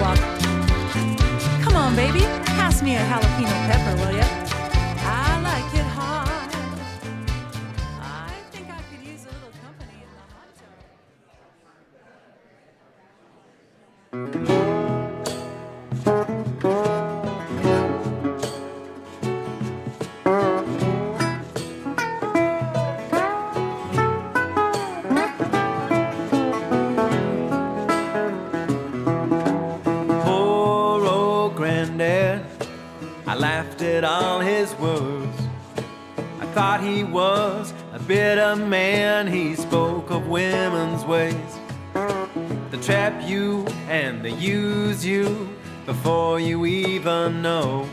walk. Come on, baby, pass me a jalapeno pepper, will ya? I like it hot. I think I could use a little company in the hot I laughed at all his words. I thought he was a bitter man. He spoke of women's ways. They trap you and they use you before you even know.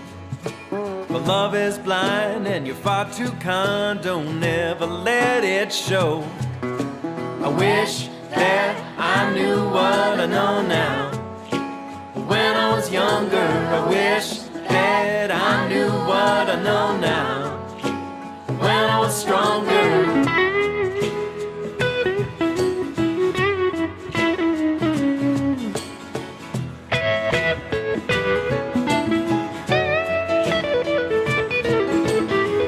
But love is blind and you're far too kind. Don't ever let it show. I wish that I knew what I know now. When I was younger, I wish that I knew what I know now. When I was stronger.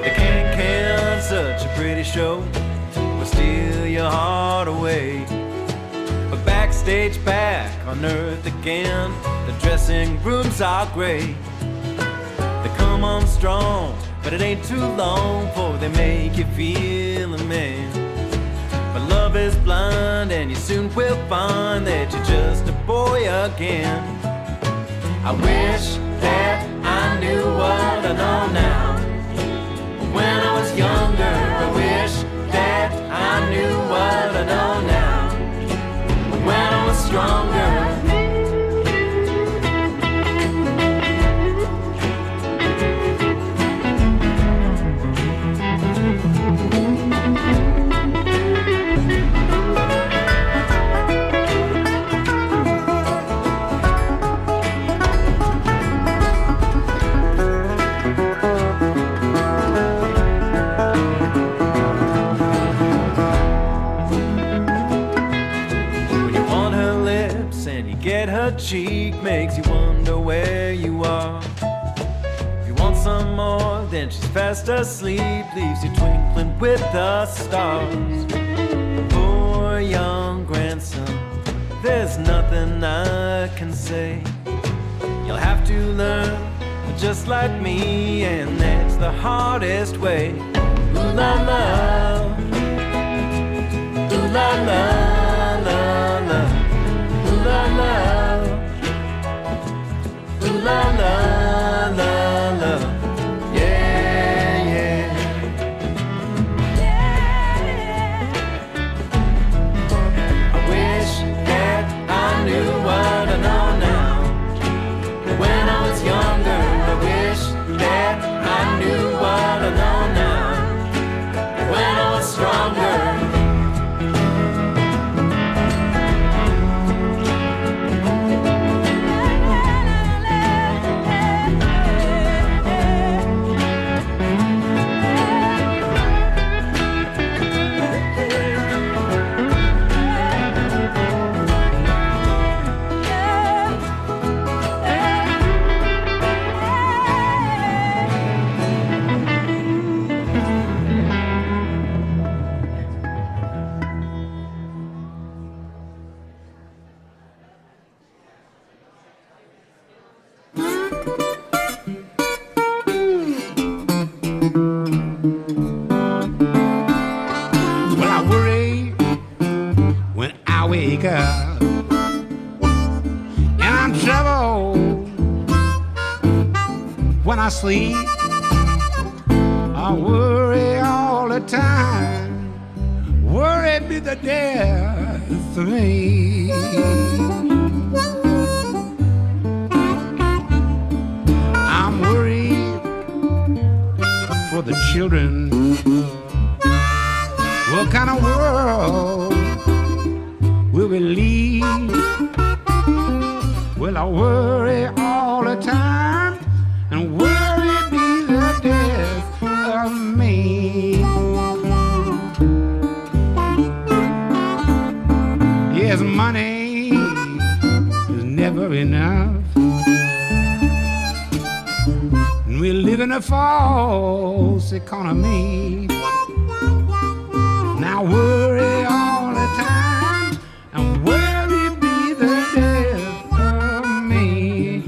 The can, such a pretty show, will steal your heart away. But backstage, back on earth again, the dressing rooms are gray. They come on strong, but it ain't too long before they make you feel a man. But love is blind and you soon will find that you're just a boy again. I wish that I knew what I know now. When I was younger, I wish that I knew what I know now. When I was stronger. Her cheek makes you wonder where you are. If you want some more, then she's fast asleep, leaves you twinkling with the stars. Poor young grandson, there's nothing I can say. You'll have to learn just like me, and that's the hardest way. Ooh la la, ooh la la, la la, ooh la la. La la la la, yeah yeah. I wish that I knew what I know now. When I was younger, I wish that I knew what I know now. When I was stronger. When I sleep, I worry all the time. Worry be the death of me. I'm worried for the children. What kind of world will we lead? Well, I worry all the time, and worry be the death of me. Yes, money is never enough. a false economy. Now worry all the time, and worry be the death of me.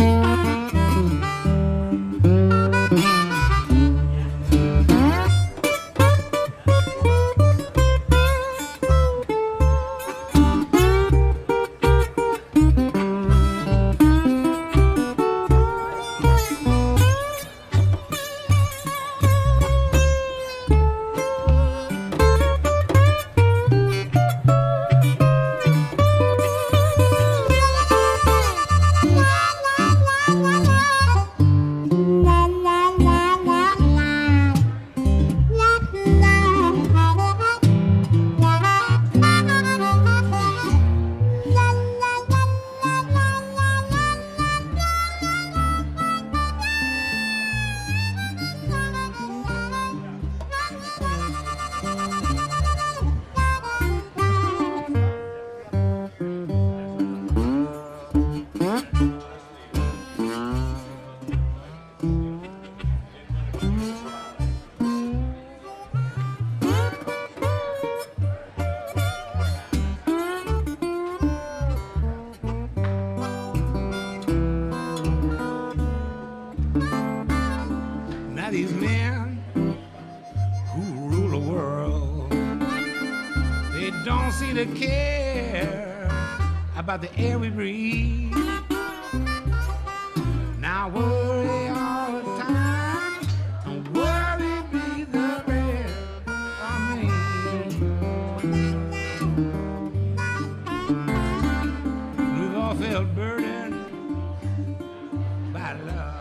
Now these men who rule the world, they don't seem to care about the air we breathe. Now worry all the time, and worry be the death of me. We've all felt burdened by love.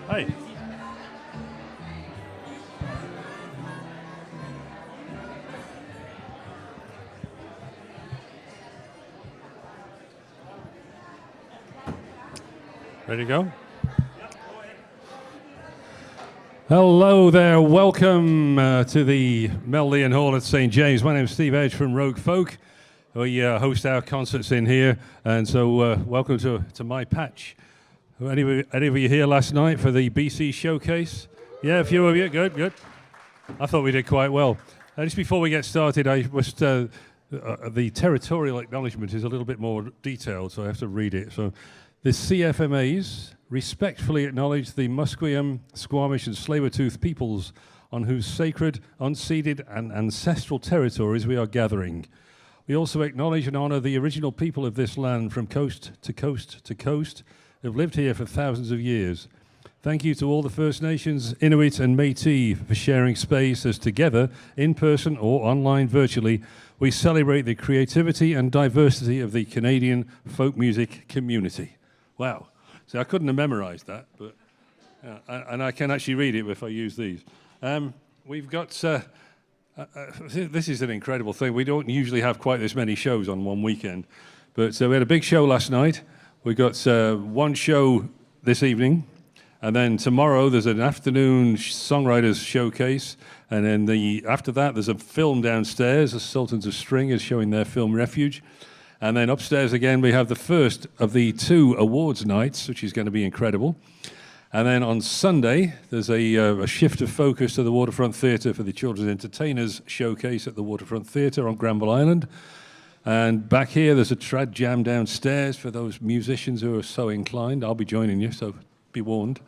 Hey. Ready to go? Hello there, welcome to the Melodian Hall at St. James. My name is Steve Edge from Rogue Folk. We host our concerts in here, and so welcome to my patch. Any of you here last night for the BC showcase? Yeah, a few of you. Good. I thought we did quite well. Just before we get started, the territorial acknowledgement is a little bit more detailed, so I have to read it. So, the CFMAs respectfully acknowledge the Musqueam, Squamish, and Tsleil-Waututh peoples on whose sacred, unceded, and ancestral territories we are gathering. We also acknowledge and honour the original people of this land from coast to coast to coast, who've lived here for thousands of years. Thank you to all the First Nations, Inuit and Métis for sharing space as together, in person or online virtually, we celebrate the creativity and diversity of the Canadian folk music community. Wow. See, I couldn't have memorized that, but and I can actually read it if I use these. We've got, this is an incredible thing. We don't usually have quite this many shows on one weekend, but we had a big show last night. We got one show this evening, and then tomorrow there's an afternoon songwriters showcase, and then after that there's a film downstairs. The Sultans of String is showing their film Refuge, and then upstairs again we have the first of the 2 awards nights, which is going to be incredible. And then on Sunday there's a shift of focus to the Waterfront Theatre for the Children's Entertainers Showcase at the Waterfront Theatre on Granville Island. And back here, there's a trad jam downstairs for those musicians who are so inclined. I'll be joining you, so be warned.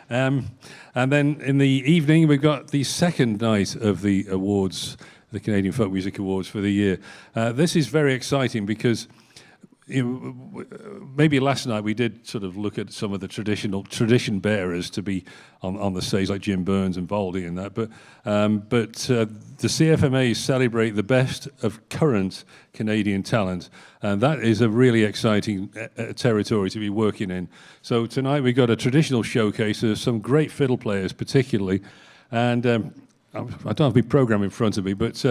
And then in the evening, we've got the second night of the awards, the Canadian Folk Music Awards for the year. This is very exciting because maybe last night we did sort of look at some of the tradition bearers to be on the stage, like Jim Burns and Baldy and that. But the CFMAs celebrate the best of current Canadian talent, and that is a really exciting territory to be working in. So tonight we got a traditional showcase of some great fiddle players, particularly, and. I don't have the program in front of me, but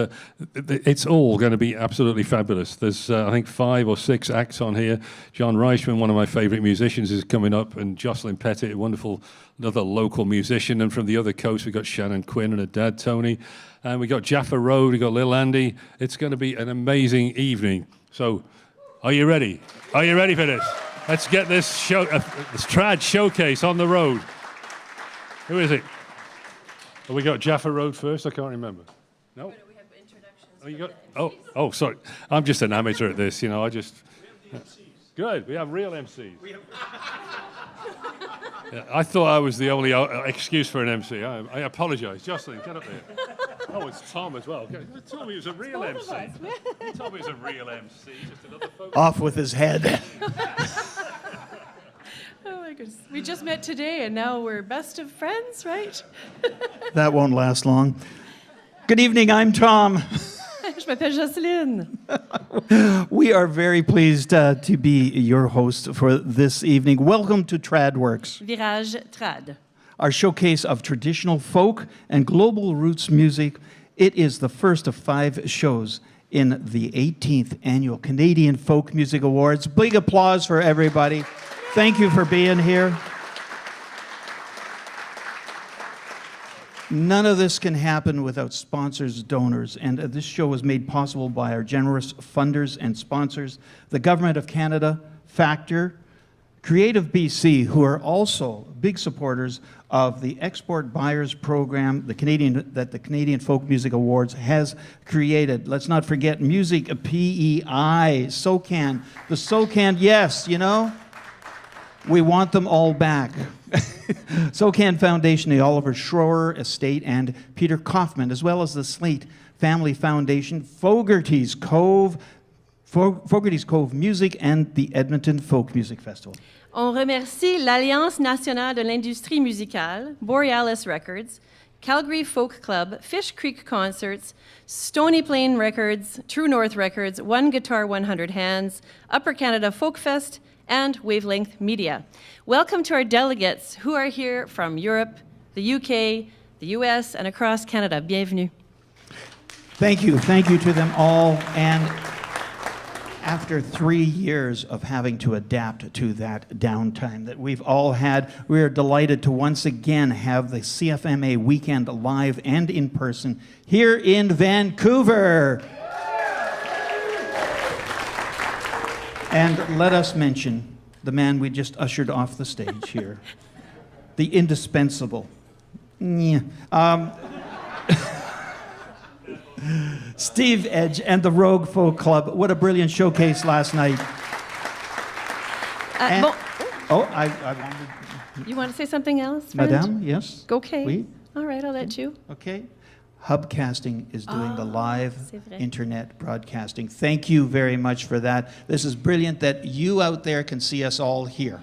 it's all going to be absolutely fabulous. There's, I think, 5 or 6 acts on here. John Reichmann, one of my favorite musicians, is coming up, and Jocelyn Pettit, a wonderful, another local musician. And from the other coast, we've got Shannon, Quinn, and her dad, Tony. And we got Jaffa Road, we got Lil Andy. It's going to be an amazing evening. So, are you ready? Are you ready for this? Let's get this trad showcase on the road. Who is it? We got Jaffa Road first. I can't remember. No. We have introductions. Oh, you got. Oh, sorry. I'm just an amateur at this. You know, I just. We have MCs. Good. We have real MCs. Yeah, I thought I was the only excuse for an MC. I apologise. Jocelyn, get up there. Oh, it's Tom as well. You told me he was a real MC. You told me he was a real MC. Just another focus. Off with his head. Oh my goodness. We just met today and now we're best of friends, right? That won't last long. Good evening, I'm Tom. Je m'appelle Jocelyn. We are very pleased to be your host for this evening. Welcome to Tradworks, Virage Trad. our showcase of traditional folk and global roots music. It is the first of 5 shows in the 18th Annual Canadian Folk Music Awards. Big applause for everybody. Thank you for being here. None of this can happen without sponsors, donors, and this show was made possible by our generous funders and sponsors, the Government of Canada, Factor, Creative BC, who are also big supporters of the Export Buyers Program that the Canadian Folk Music Awards has created. Let's not forget Music PEI, SOCAN, the SOCAN, yes, you know? We want them all back. SOCAN Foundation, the Oliver Schroer Estate, and Peter Kaufman, as well as the Slate Family Foundation, Fogarty's Cove Music, and the Edmonton Folk Music Festival. On remercie l'Alliance nationale de l'industrie musicale, Borealis Records, Calgary Folk Club, Fish Creek Concerts, Stony Plain Records, True North Records, One Guitar 100 Hands, Upper Canada Folk Fest, and Wavelength Media. Welcome to our delegates who are here from Europe, the UK, the US, and across Canada. Bienvenue. Thank you to them all. And after 3 years of having to adapt to that downtime that we've all had, we are delighted to once again have the CFMA weekend live and in person here in Vancouver. And let us mention the man we just ushered off the stage here, the indispensable. Steve Edge and the Rogue Folk Club. What a brilliant showcase last night. I wanted... You want to say something else, friend? Madame, yes? Okay. Oui? All right, I'll let you. Okay. Hubcasting is doing the live c'est vrai. internet broadcasting. Thank you very much for that. This is brilliant that you out there can see us all here.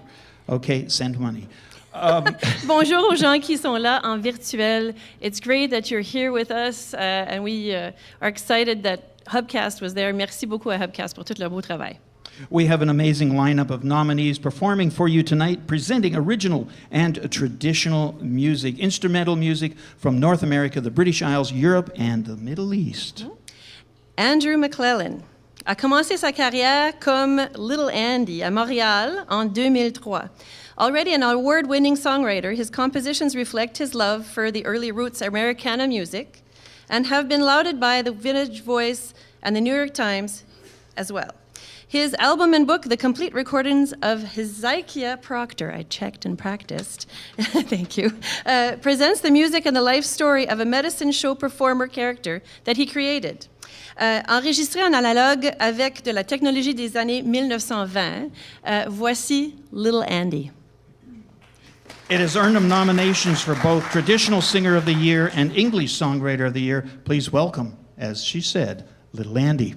Okay, send money. Bonjour aux gens qui sont là en virtuel. It's great that you're here with us, and we are excited that Hubcast was there. Merci beaucoup à Hubcast pour tout leur beau travail. We have an amazing lineup of nominees performing for you tonight, presenting original and traditional music, instrumental music from North America, the British Isles, Europe, and the Middle East. Andrew McClellan a commencé sa carrière comme Little Andy à Montréal en 2003. Already an award-winning songwriter, his compositions reflect his love for the early roots Americana music and have been lauded by the Vintage Voice and the New York Times as well. His album and book, The Complete Recordings of Hezekiah Proctor, I checked and practiced, thank you, presents the music and the life story of a medicine show performer character that he created. Enregistré en analogue avec de la technologie des années 1920, voici Little Andy. It has earned him nominations for both Traditional Singer of the Year and English Songwriter of the Year. Please welcome, as she said, Little Andy.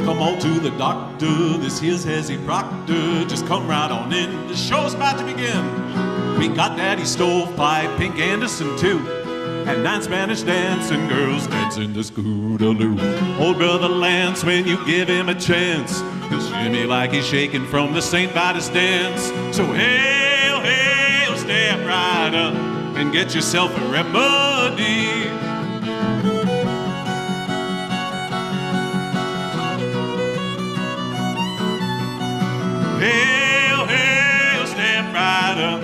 Come on to the doctor, this here's Hezzy Proctor. Just come right on in, the show's about to begin. We got Daddy Stovepipe, Pink Anderson too, and 9 Spanish dancing girls dancing the scootaloo. Old brother Lance, when you give him a chance, he'll shimmy like he's shaking from the St. Vitus dance. So hail, hail, step right up and get yourself a remedy. Hail, hail, step right up,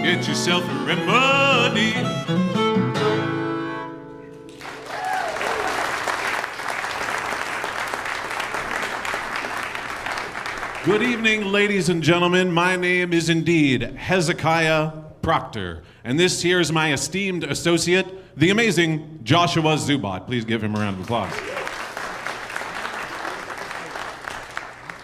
get yourself a remedy. Good evening, ladies and gentlemen. My name is indeed Hezekiah Proctor, and this here is my esteemed associate, the amazing Joshua Zubat. Please give him a round of applause.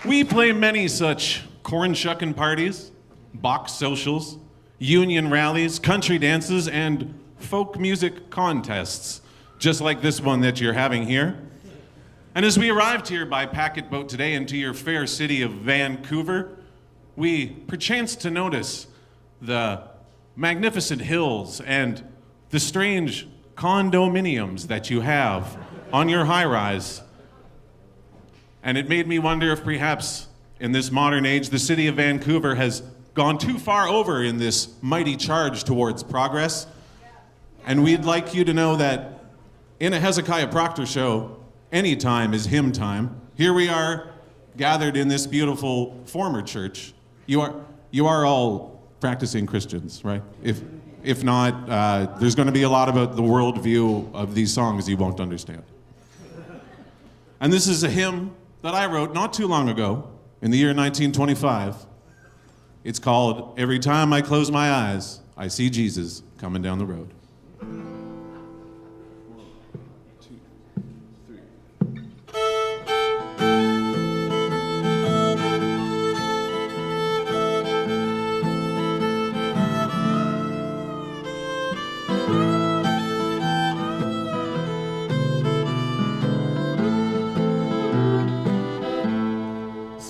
We play many such corn-shucking parties, box socials, union rallies, country dances, and folk music contests, just like this one that you're having here. And as we arrived here by packet boat today into your fair city of Vancouver, we perchance to notice the magnificent hills and the strange condominiums that you have on your high-rise. And it made me wonder if perhaps in this modern age, the city of Vancouver has gone too far over in this mighty charge towards progress. And we'd like you to know that in a Hezekiah Proctor show, any time is hymn time. Here we are gathered in this beautiful former church. You are all practicing Christians, right? If not, there's going to be a lot about the worldview of these songs you won't understand. And this is a hymn that I wrote not too long ago, in the year 1925. It's called Every Time I Close My Eyes, I See Jesus Coming Down the Road.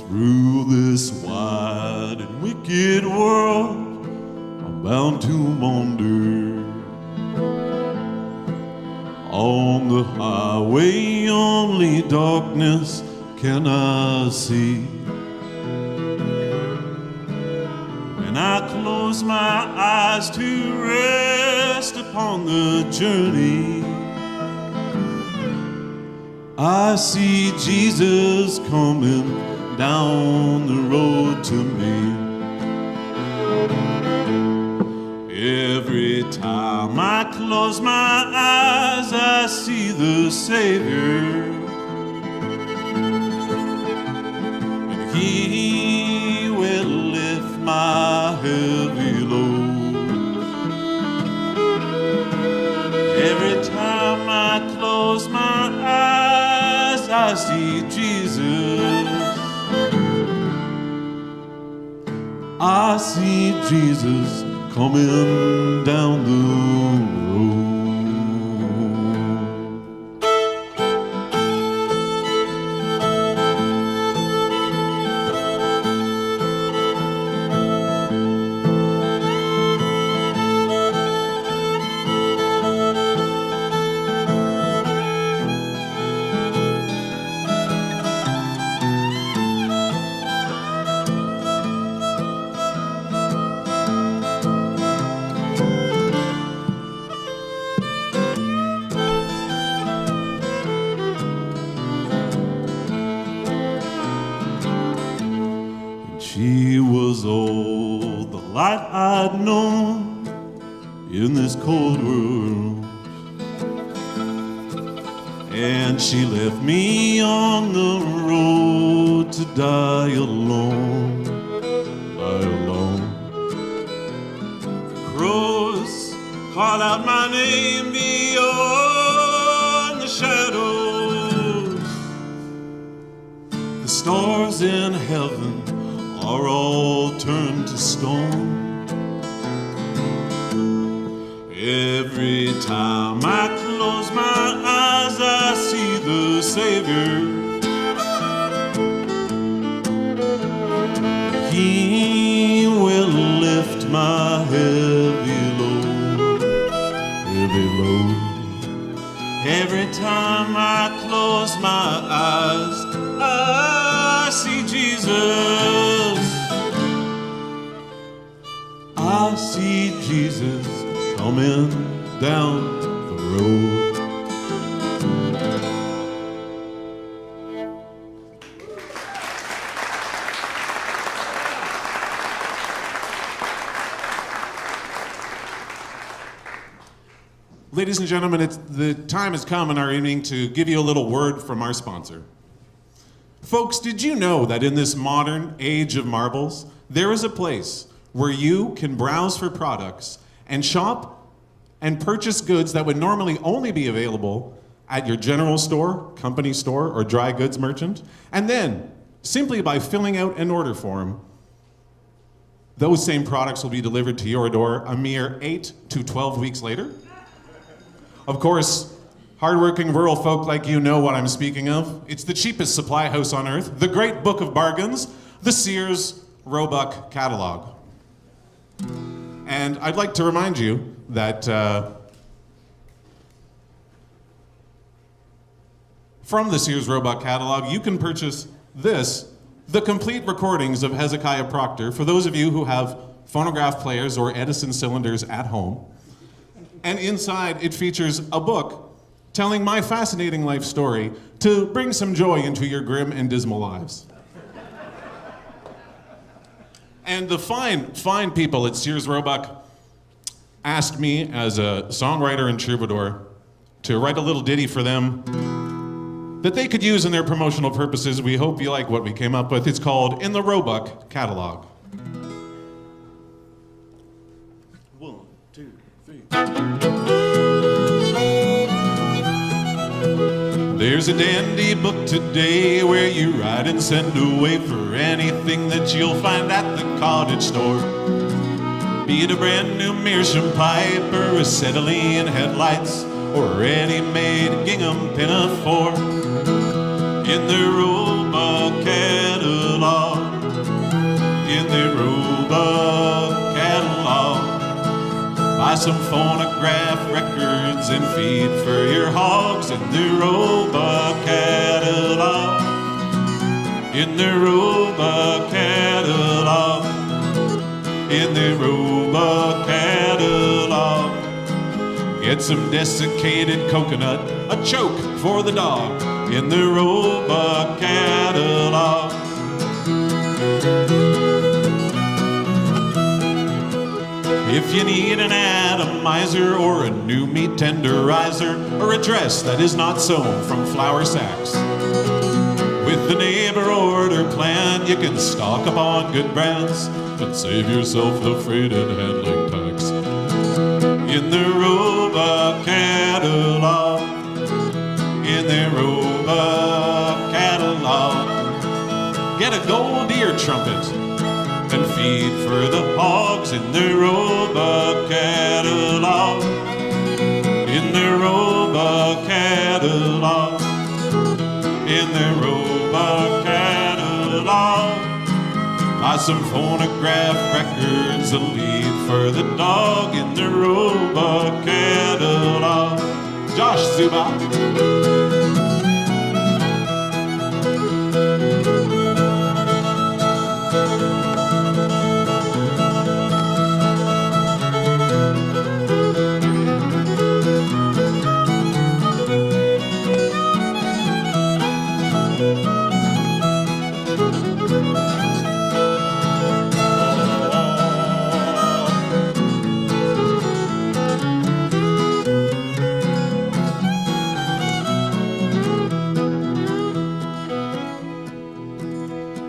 Through this wide and wicked world, I'm bound to wander. On the highway, only darkness can I see. When I close my eyes to rest upon the journey, I see Jesus coming down the road to me. Every time I close my eyes, I see the Savior, and He will lift my heavy load. Every time I close my eyes, I see Jesus. I see Jesus coming down the road. She was all the light I'd known in this cold world, and she left me on the road to die alone, die alone. Crows call out my name beyond the shadows. The stars in heaven are all turned to stone. Every time I close my eyes, I see the Savior. He will lift my heavy load, heavy load. Every time I close my eyes, I see Jesus. I see Jesus coming down the road. Ladies and gentlemen, the time has come in our evening to give you a little word from our sponsor. Folks, did you know that in this modern age of marbles, there is a place where you can browse for products and shop and purchase goods that would normally only be available at your general store, company store, or dry goods merchant, and then, simply by filling out an order form, those same products will be delivered to your door a mere 8 to 12 weeks later. Of course, hardworking rural folk like you know what I'm speaking of. It's the cheapest supply house on earth, the great book of bargains, the Sears Roebuck catalog. And I'd like to remind you that from the Sears Roebuck catalog, you can purchase this, the complete recordings of Hezekiah Proctor, for those of you who have phonograph players or Edison cylinders at home. And inside, it features a book telling my fascinating life story to bring some joy into your grim and dismal lives. And the fine people at Sears Roebuck asked me, as a songwriter and troubadour, to write a little ditty for them that they could use in their promotional purposes. We hope you like what we came up with. It's called In the Roebuck Catalog. 1, 2, 3. There's a dandy book today where you write and send away for anything that you'll find at the cottage store. Be it a brand new meerschaum pipe or acetylene headlights or a ready-made gingham pinafore. In the Roebuck catalog, in the Roebuck catalog, buy some phonograph records and feed for your hogs in the Roebuck catalog. In the Roebuck catalog. In the Roebuck catalog. Get some desiccated coconut, a choke for the dog. In the Roebuck catalog. If you need an atomizer or a new meat tenderizer or a dress that is not sewn from flour sacks, with the neighbor order plan, you can stock up on good brands and save yourself the freight and handling tax. In the Roebuck catalog, in the Roebuck catalog, get a gold ear trumpet and feed for the hogs in the Roebuck catalog. In the Roebuck catalog. In the Roebuck catalog. Buy some phonograph records, a lead for the dog in the Roebuck catalog. Josh Zuba.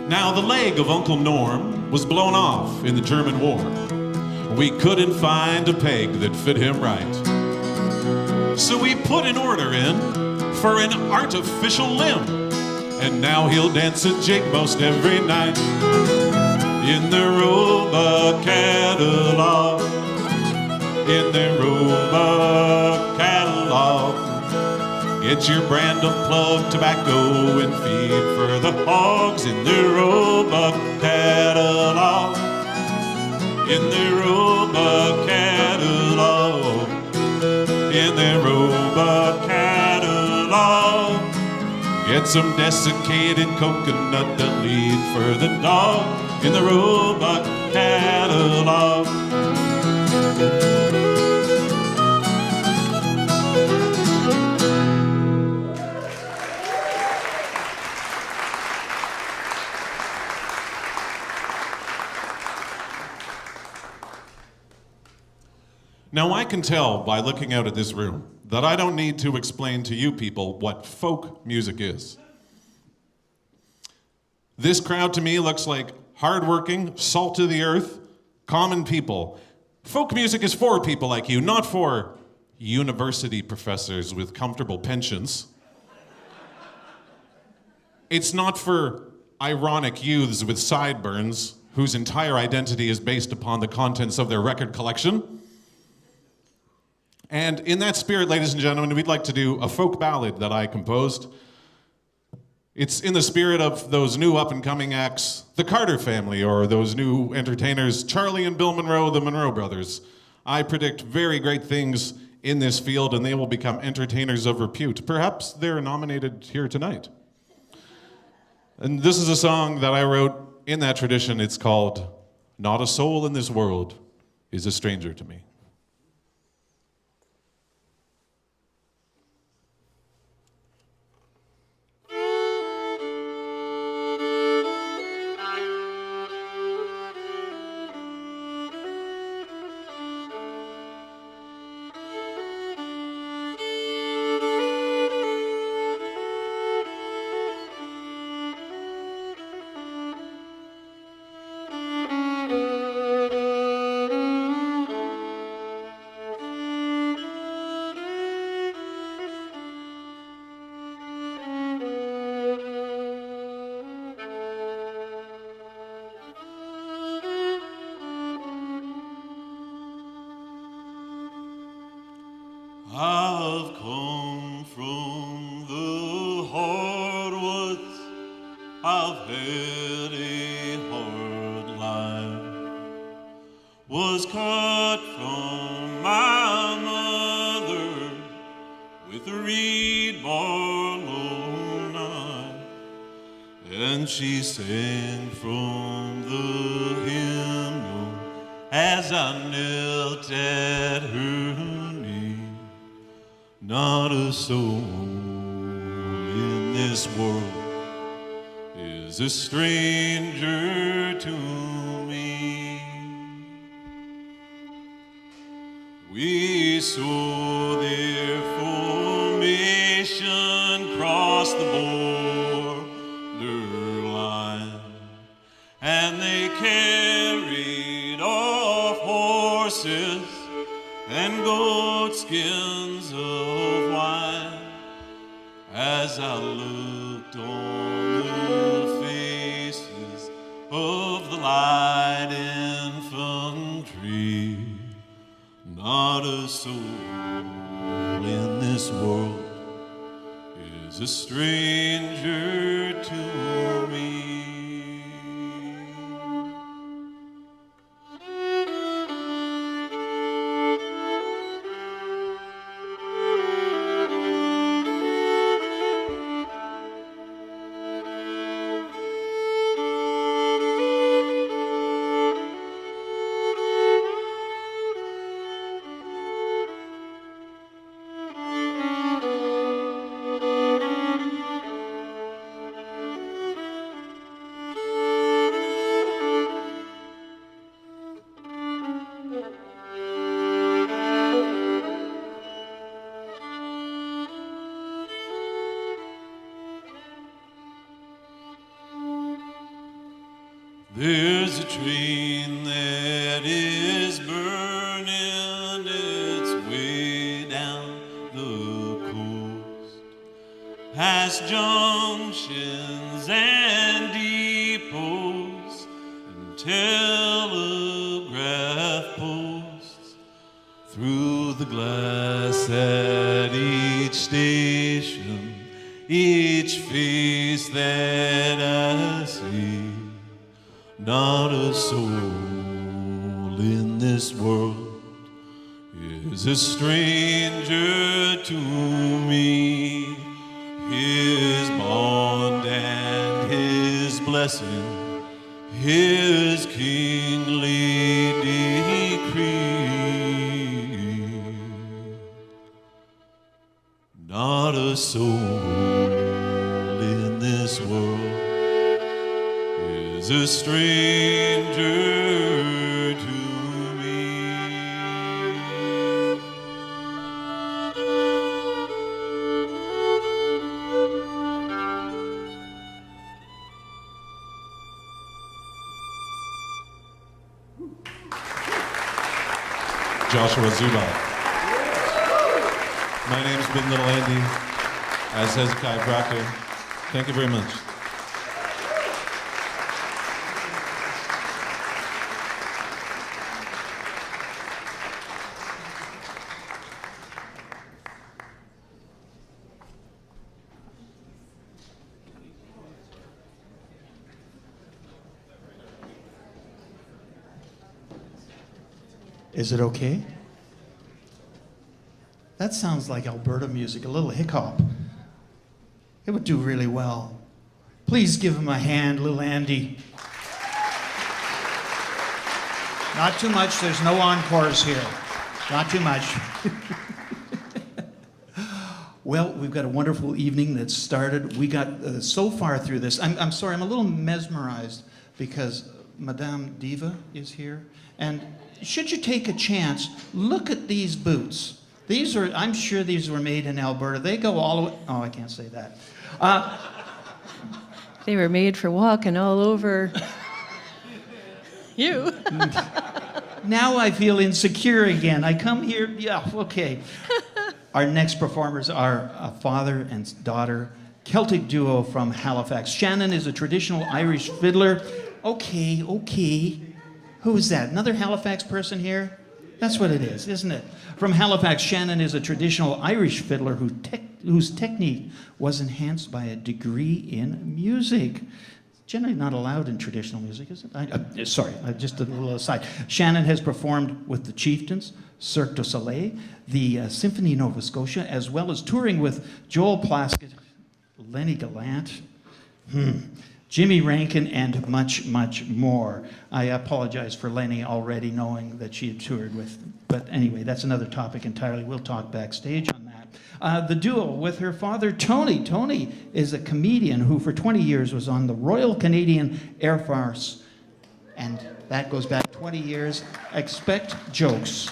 Now, the leg of Uncle Norm was blown off in the German War. We couldn't find a peg that fit him right. So we put an order in for an artificial limb. And now he'll dance a jig most every night. In the Roebuck catalog. In the Roebuck catalog. Get your brand of plug tobacco and feed for the hogs in the Roebuck catalog. In the Roebuck catalog. In the Roebuck catalog. Get some desiccated coconut to lead for the dog in the Roebuck catalog. Now, I can tell by looking out at this room that I don't need to explain to you people what folk music is. This crowd to me looks like hardworking, salt of the earth, common people. Folk music is for people like you, not for university professors with comfortable pensions. It's not for ironic youths with sideburns whose entire identity is based upon the contents of their record collection. And in that spirit, ladies and gentlemen, we'd like to do a folk ballad that I composed. It's in the spirit of those new up-and-coming acts, the Carter family, or those new entertainers, Charlie and Bill Monroe, the Monroe brothers. I predict very great things in this field, and they will become entertainers of repute. Perhaps they're nominated here tonight. And this is a song that I wrote in that tradition. It's called Not a Soul in This World is a Stranger to Me. I've come from the hardwoods, I've had a hard life, was cut from my mother with a reed barlow knife, and she sang from the hymnal as I knelt at her knee. Not a soul in this world is a stranger to me. We saw their formation cross the borderline, and they carried off horses and goat skins of wine. As I looked on the faces of the light infantry, not a soul in this world is a stranger to me. There's a train that is burning its way down the coast, past junctions and depots and telegraph posts, through the glass at each station, each face that I see. Not a soul in this world is a stranger to me. His bond and his blessing, his kingly decree. Not a soul in this world is a stranger to me. Joshua Zuba. My name's been Little Andy, as Hezekiah Bracker. Thank you very much. Is it okay? That sounds like Alberta music, a little hip-hop. It would do really well. Please give him a hand, little Andy. Not too much, there's no encores here. Not too much. Well, we've got a wonderful evening that's started. We got so far through this. I'm sorry, I'm a little mesmerized because Madame Diva is here. And should you take a chance, look at these boots. These are, I'm sure these were made in Alberta. They go all the way, oh, I can't say that. They were made for walking all over you. Now I feel insecure again. I come here, yeah, okay. Our next performers are a father and daughter, Celtic duo from Halifax. Shannon is a traditional Irish fiddler. Okay. Who is that? Another Halifax person here? That's what it is, isn't it? From Halifax, Shannon is a traditional Irish fiddler whose technique was enhanced by a degree in music. Generally not allowed in traditional music, is it? Sorry, just a little aside. Shannon has performed with the Chieftains, Cirque du Soleil, the Symphony Nova Scotia, as well as touring with Joel Plaskett, Lenny Gallant, Jimmy Rankin, and much, much more. I apologize for Lenny already knowing that she had toured with, but anyway, that's another topic entirely. We'll talk backstage on that. The duo with her father, Tony. Tony is a comedian who for 20 years was on the Royal Canadian Air Force, and that goes back 20 years. Expect jokes.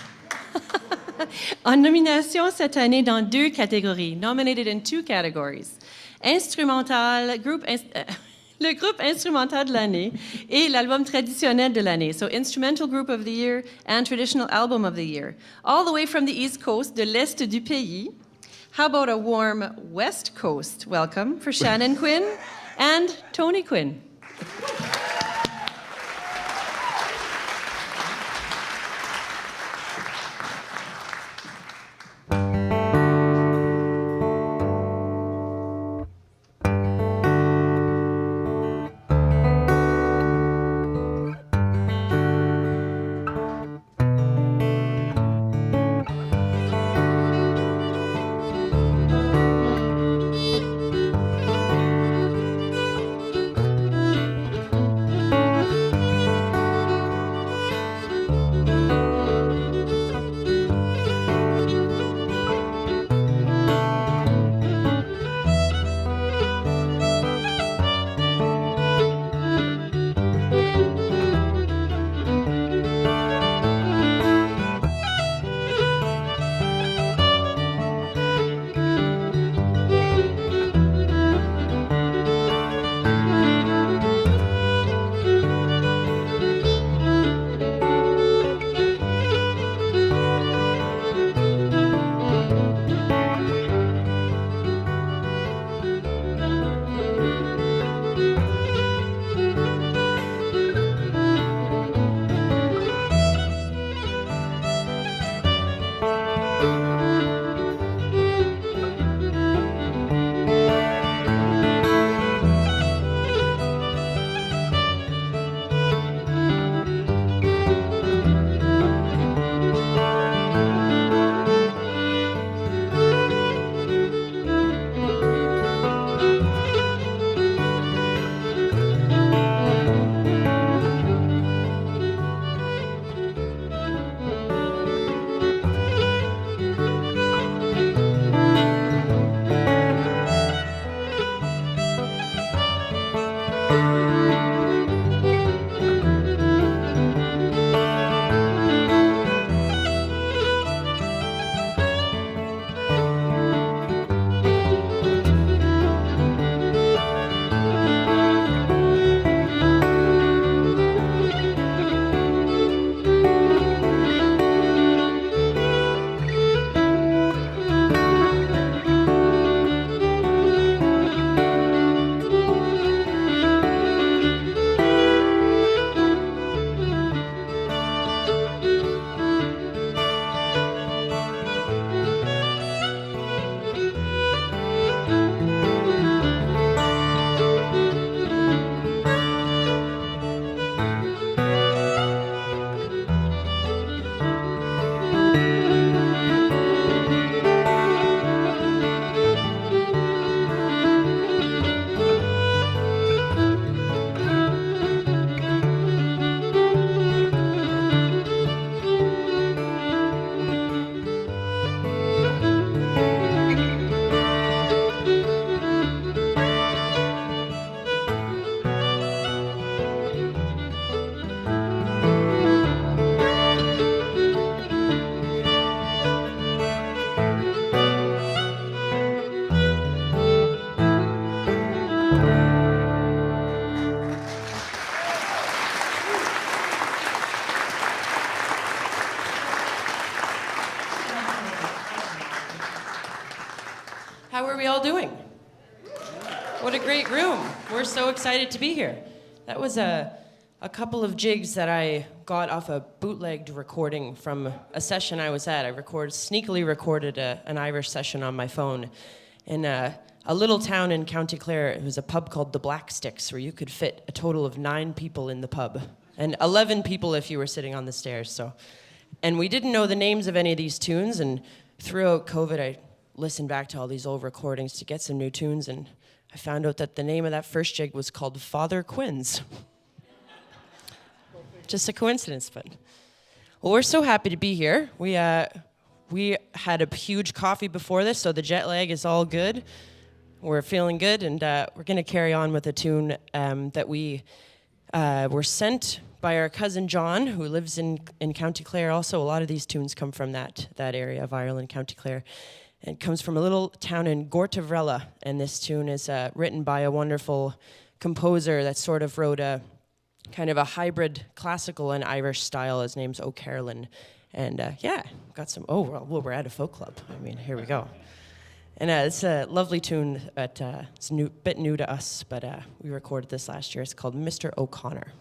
En nomination cette année dans 2 catégories, nominated in 2 categories. Instrumental, le groupe instrumental de l'année et l'album traditionnel de l'année. So Instrumental Group of the Year and Traditional Album of the Year. All the way from the East Coast, de l'Est du pays. How about a warm West Coast welcome for Shannon Quinn and Tony Quinn. How are we all doing? What a great room. We're so excited to be here. That was a couple of jigs that I got off a bootlegged recording from a session I was at. I sneakily recorded an Irish session on my phone in a little town in County Clare. It was a pub called the Black Sticks, where you could fit a total of 9 people in the pub, and 11 people if you were sitting on the stairs. And we didn't know the names of any of these tunes, and throughout COVID, I listened back to all these old recordings to get some new tunes, and I found out that the name of that first jig was called Father Quinn's. Just a coincidence, but... Well, we're so happy to be here. We had a huge coffee before this, so the jet lag is all good. We're feeling good, and we're going to carry on with a tune that we were sent by our cousin John, who lives in County Clare. Also, a lot of these tunes come from that area of Ireland, County Clare. It comes from a little town in Gortavrella, and this tune is written by a wonderful composer that sort of wrote a kind of a hybrid classical and Irish style. His name's O'Carolan. And got some, well, we're at a folk club. I mean, here we go. And it's a lovely tune, but it's a bit new to us, but we recorded this last year. It's called Mr. O'Connor.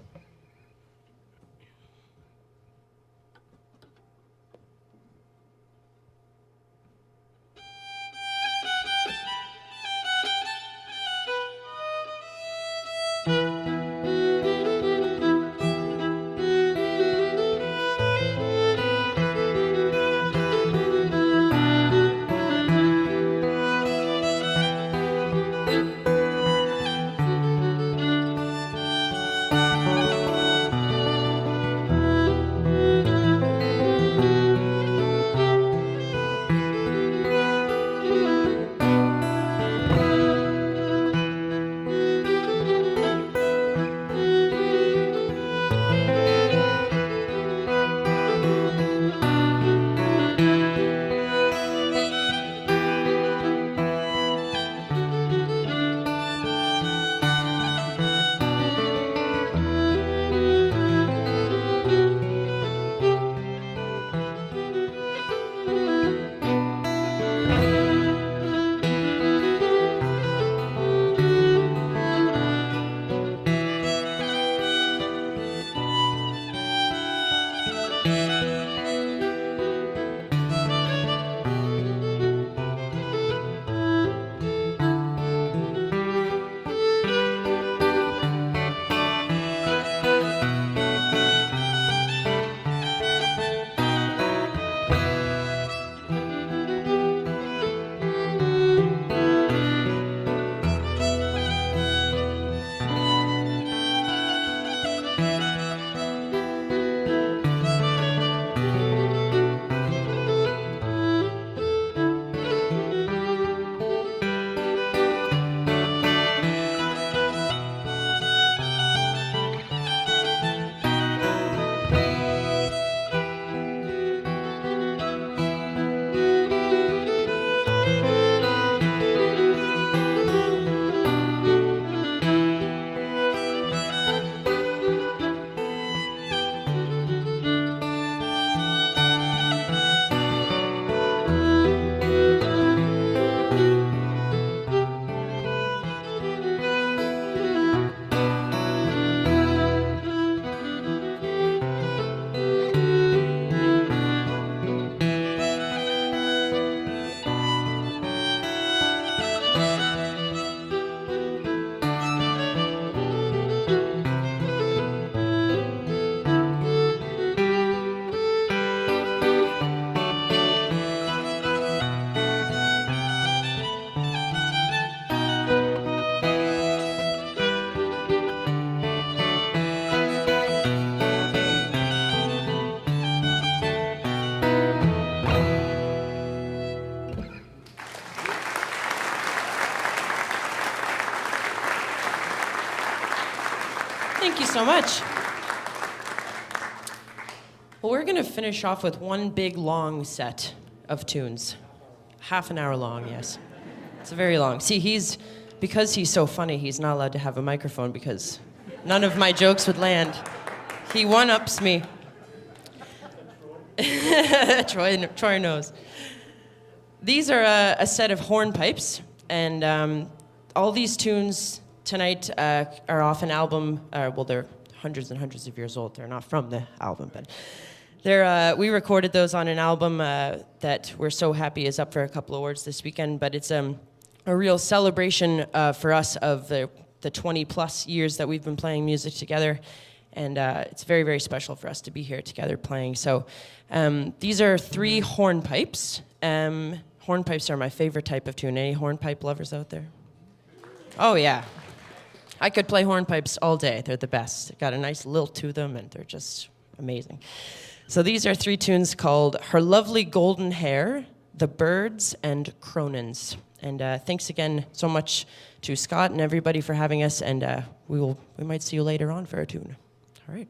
Thank you so much. Well, we're going to finish off with one big long set of tunes. Half an hour long, yes. It's very long. See, because he's so funny, he's not allowed to have a microphone because none of my jokes would land. He one-ups me. Troy knows. These are a set of hornpipes, and all these tunes tonight are off an album. Well, they're hundreds and hundreds of years old. They're not from the album, but we recorded those on an album that we're so happy is up for a couple of awards this weekend. But it's a real celebration for us of the 20-plus years that we've been playing music together. And it's very, very special for us to be here together playing. So these are 3 hornpipes. Hornpipes are my favorite type of tune. Any hornpipe lovers out there? Oh, yeah. I could play hornpipes all day. They're the best. They've got a nice lilt to them, and they're just amazing. So these are 3 tunes called Her Lovely Golden Hair, The Birds, and Cronins. And thanks again so much to Scott and everybody for having us, and we might see you later on for a tune. All right.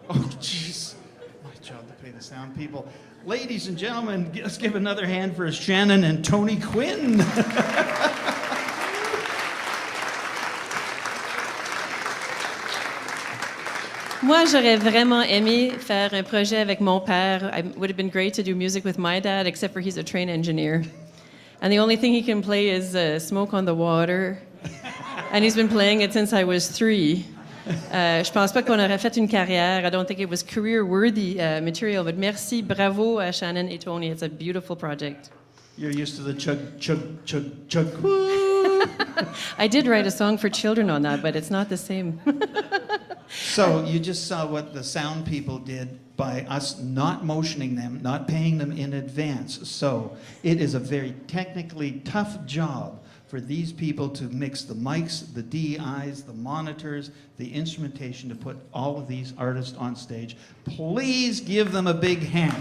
Oh, jeez. My job to pay the sound people. Ladies and gentlemen, let's give another hand for Shannon and Tony Quinn. Moi, j'aurais vraiment aimé faire un projet avec mon père. It would have been great to do music with my dad, except for he's a train engineer. And the only thing he can play is Smoke on the Water. And he's been playing it since I was 3. Je pense pas qu'on aurait fait une carrière. I don't think it was career-worthy material, but merci, bravo à Shannon et Tony. It's a beautiful project. You're used to the chug, chug, chug, chug. I did write a song for children on that, but it's not the same. So you just saw what the sound people did by us not motioning them, not paying them in advance. So it is a very technically tough job for these people to mix the mics, the DIs, the monitors, the instrumentation to put all of these artists on stage. Please give them a big hand.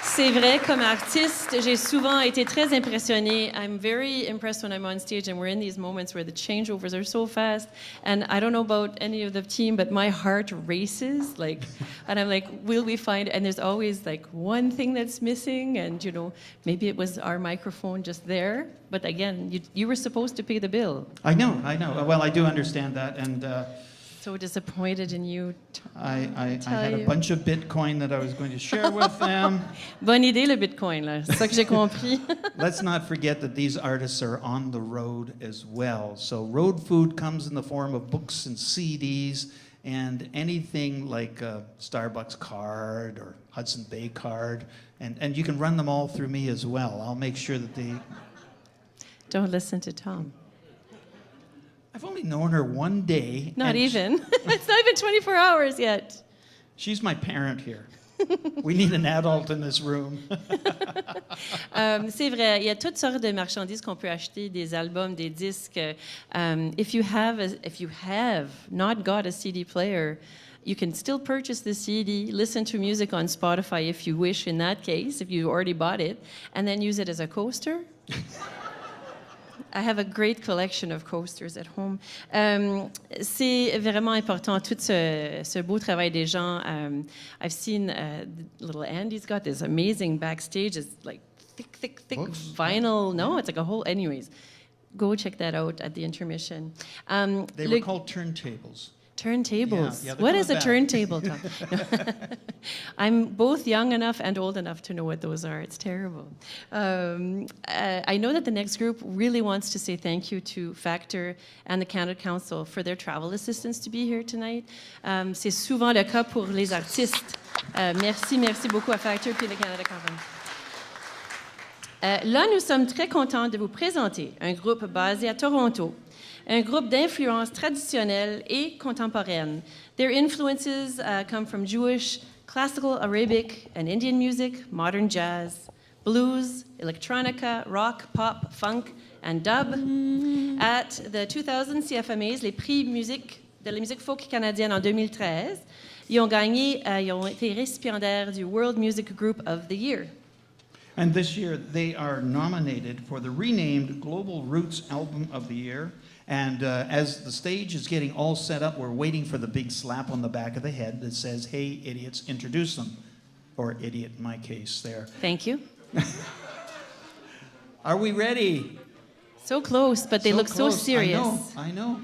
C'est vrai, comme artiste, j'ai souvent été très impressionnée. I'm very impressed when I'm on stage and we're in these moments where the changeovers are so fast. And I don't know about any of the team, but my heart races. And I'm like, will we find? And there's always like one thing that's missing. And, you know, maybe it was our microphone just there. But again, you were supposed to pay the bill. I know. Well, I do understand that. And so disappointed in you. I had a bunch of Bitcoin that I was going to share with them. Bonne idée, le Bitcoin, là. C'est ça que j'ai compris. Let's not forget that these artists are on the road as well. So road food comes in the form of books and CDs and anything like a Starbucks card or Hudson Bay card. And you can run them all through me as well. I'll make sure that they... Don't listen to Tom. I've only known her one day. Not even. It's not even 24 hours yet. She's my parent here. We need an adult in this room. C'est vrai, il y a toutes sortes de marchandises qu'on peut acheter, des albums, des disques. If you have not got a CD player, you can still purchase the CD, listen to music on Spotify if you wish in that case, if you already bought it, and then use it as a coaster. I have a great collection of coasters at home. C'est vraiment important, tout ce beau travail des gens. I've seen little Andy's got this amazing backstage. It's like thick Books? vinyl. No, it's like a whole... Anyways, go check that out at the Intermission. They were called turntables. Turntables. Yeah, What is a back. turntable, Tom? I'm both young enough and old enough to know what those are. It's terrible. I know that the next group really wants to say thank you to Factor and the Canada Council for their travel assistance to be here tonight. C'est souvent le cas pour les artistes. Merci beaucoup à Factor et le Canada Council. Là, nous sommes très contents de vous présenter un groupe basé à Toronto. Un groupe d'influence traditionnelle et contemporaine. Their influences come from Jewish, classical, Arabic, and Indian music, modern jazz, blues, electronica, rock, pop, funk, and dub. At the 2000 CFMAs, les prix de la musique folk canadienne en 2013, ils ont été récipiendaires du World Music Group of the Year. And this year, they are nominated for the renamed Global Roots Album of the Year. And as the stage is getting all set up, we're waiting for the big slap on the back of the head that says, "Hey, idiots, introduce them." Or idiot in my case there. Thank you. Are we ready? So close, but they look so close. serious. I know.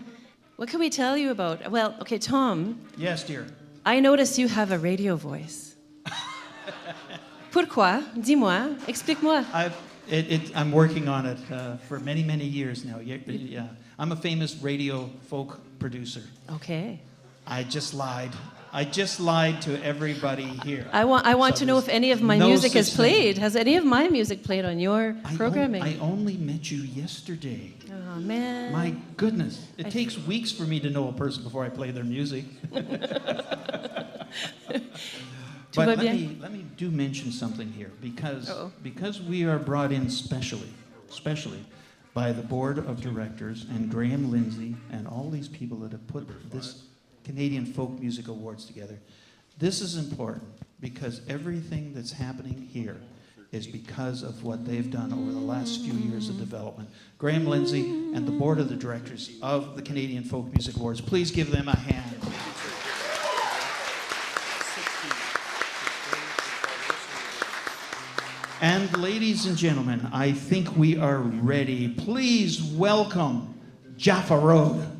What can we tell you about? Well, okay, Tom. Yes, dear. I notice you have a radio voice. Pourquoi? Dis-moi. Explique-moi. I'm working on it for many, many years now. Yeah. I'm a famous radio folk producer. Okay. I just lied. To everybody here. I want to know if any of my no music has such played. thing. Has any of my music played on your programming? I only met you yesterday. Oh, man. My goodness. It takes weeks for me to know a person before I play their music. But let me do mention something here because we are brought in specially by the board of directors and Graham Lindsay and all these people that have put this Canadian Folk Music Awards together. This is important because everything that's happening here is because of what they've done over the last few years of development. Graham Lindsay and the board of the directors of the Canadian Folk Music Awards, please give them a hand. And ladies and gentlemen, I think we are ready. Please welcome Jaffa Road.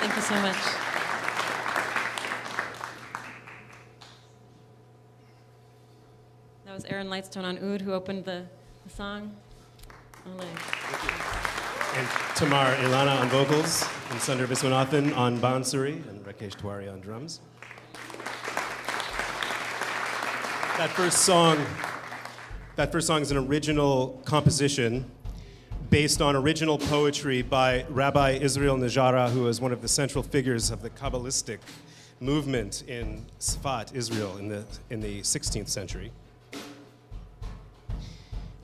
Thank you so much. That was Aaron Lightstone on oud who opened the song. Ole. And Tamar Ilana on vocals, and Sundar Viswanathan on bansuri, and Rakesh Tiwari on drums. That first song is an original composition based on original poetry by Rabbi Israel Najara, who was one of the central figures of the Kabbalistic movement in Sfat, Israel, in the 16th century.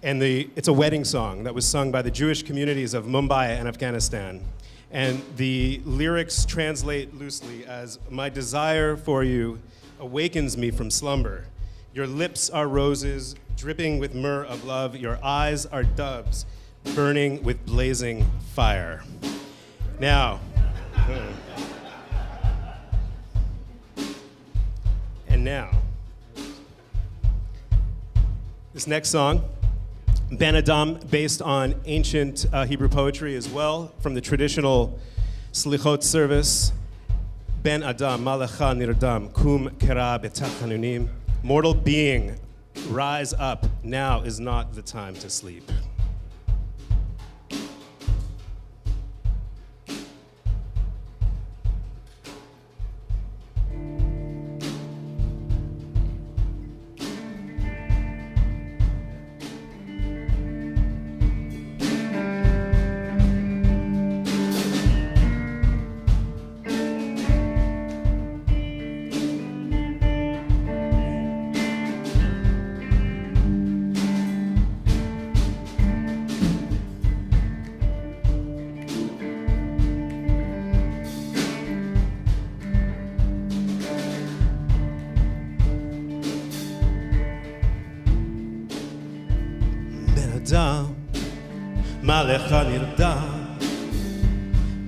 And it's a wedding song that was sung by the Jewish communities of Mumbai and Afghanistan. And the lyrics translate loosely as, "My desire for you awakens me from slumber. Your lips are roses, dripping with myrrh of love. Your eyes are doves, burning with blazing fire." Now, and now, this next song, Ben Adam, based on ancient Hebrew poetry as well, from the traditional Slichot service. Ben Adam, Malacha Nirdam, Kum Kera Betachanunim. Mortal being, rise up. Now is not the time to sleep. מה לך נרדם?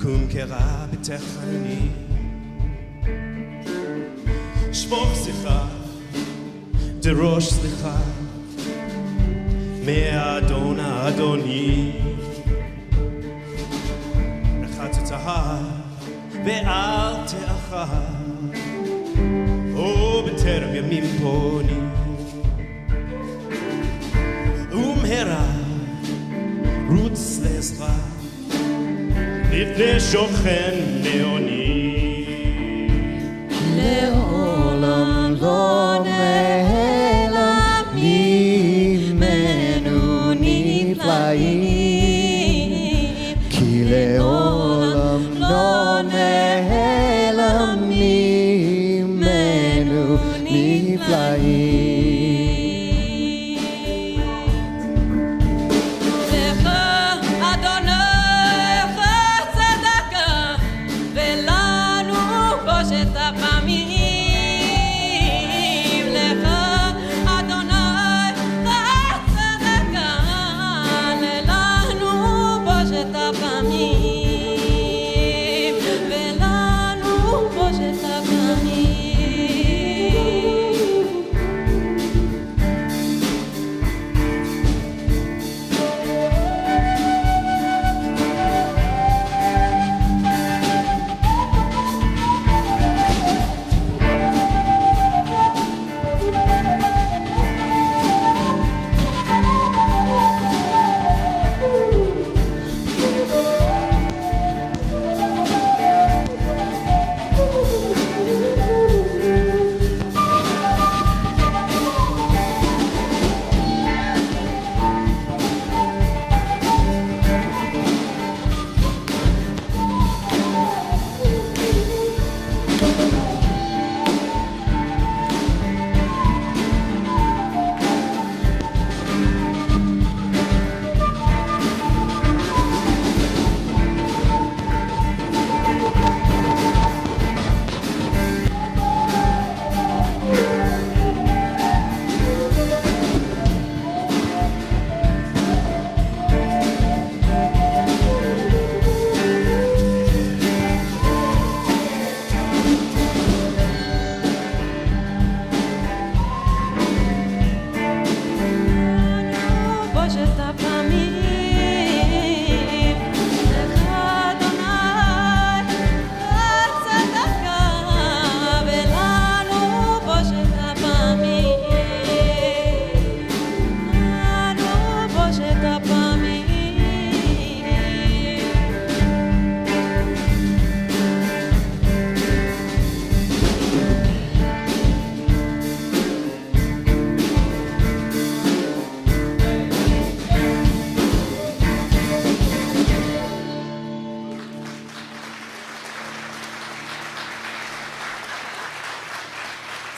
קום קרא בתחנונים, שפוך שיחה, דרוש סליחה, מאדון האדוני. רחצתך ואל תאכל, או בטרם ימים פונים, ומהרה רוץ לעזרה לפני שוכן נאוני. לעולם לא נעלם ממנו נפלאים, כי לעולם לא נעלם ממנו נפלאים.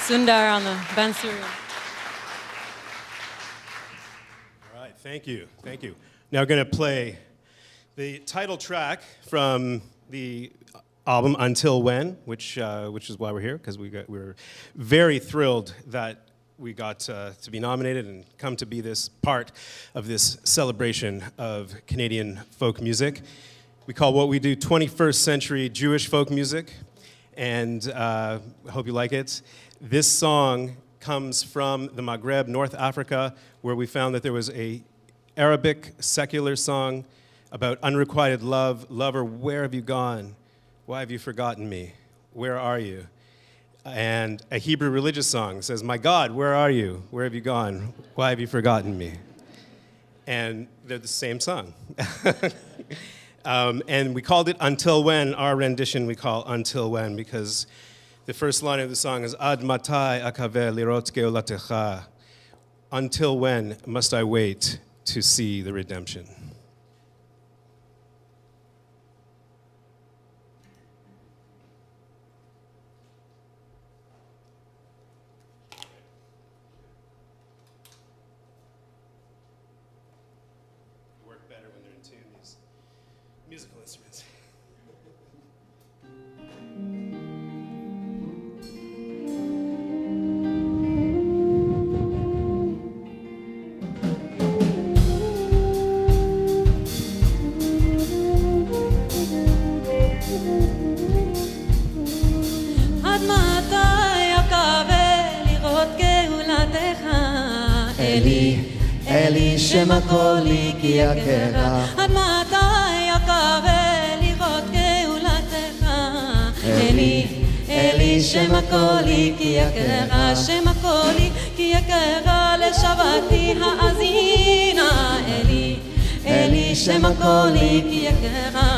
Sundar on the bansuri. All right, thank you. Now we're going to play the title track from the album Until When, which is why we're here, because we're very thrilled that we got to be nominated and come to be this part of this celebration of Canadian folk music. We call what we do 21st century Jewish folk music, and I hope you like it. This song comes from the Maghreb, North Africa, where we found that there was a Arabic secular song about unrequited love. Lover, where have you gone? Why have you forgotten me? Where are you? And a Hebrew religious song says, my God, where are you? Where have you gone? Why have you forgotten me? And they're the same song. And we called it Until When. Our rendition we call Until When because the first line of the song is Ad matai akaver lirot geolatecha. Until when must I wait to see the redemption? Work better when they're in tune, these musical instruments. עד מתי אקווה לראות גאולתך אלי אלי שמא קולי כי יקרה עד מתי אקווה לראות גאולתך אלי שמא קולי כי יקרה שמא קולי כי יקרה לשבתי האזינה אלי שמא קולי כי יקרה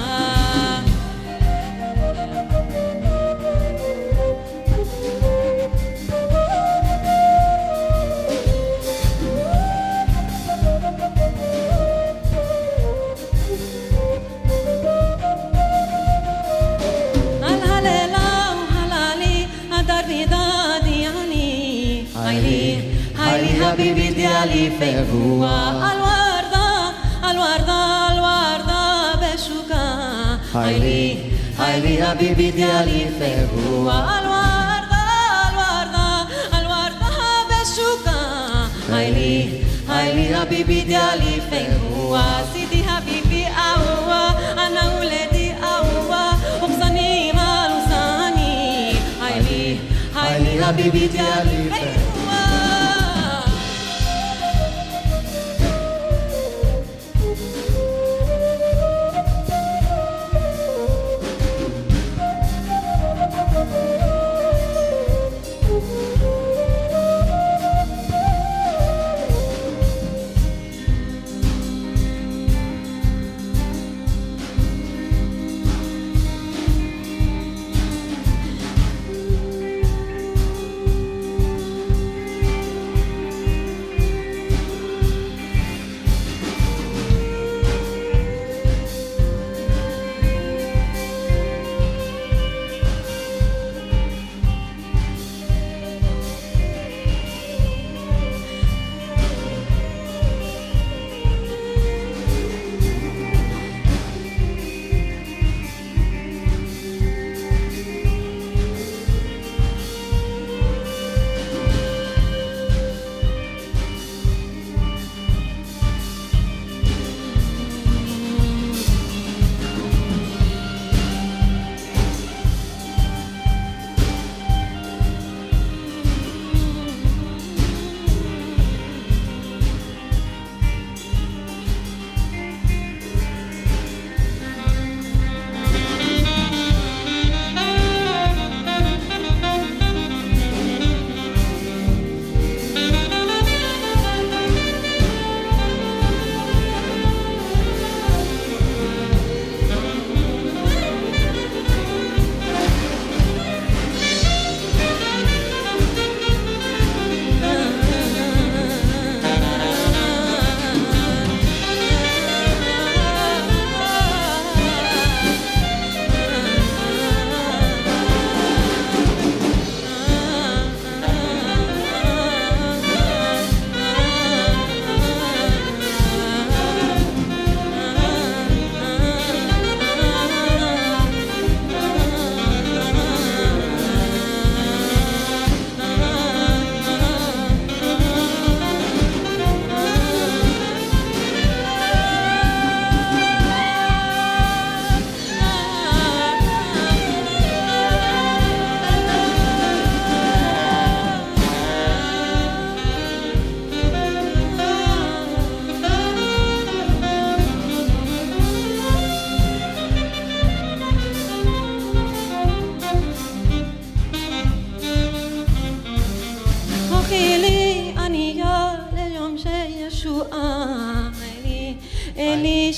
حبيبي ديالي فهو الوردة الوردة الوردة بشوكا هايلي حبيبي ديالي فهو الوردة الوردة الوردة بشوكا هايلي حبيبي ديالي فهو سيدي حبيبي أهوى أنا ولدي أهوى وخصني ما لساني هايلي حبيبي ديالي فهو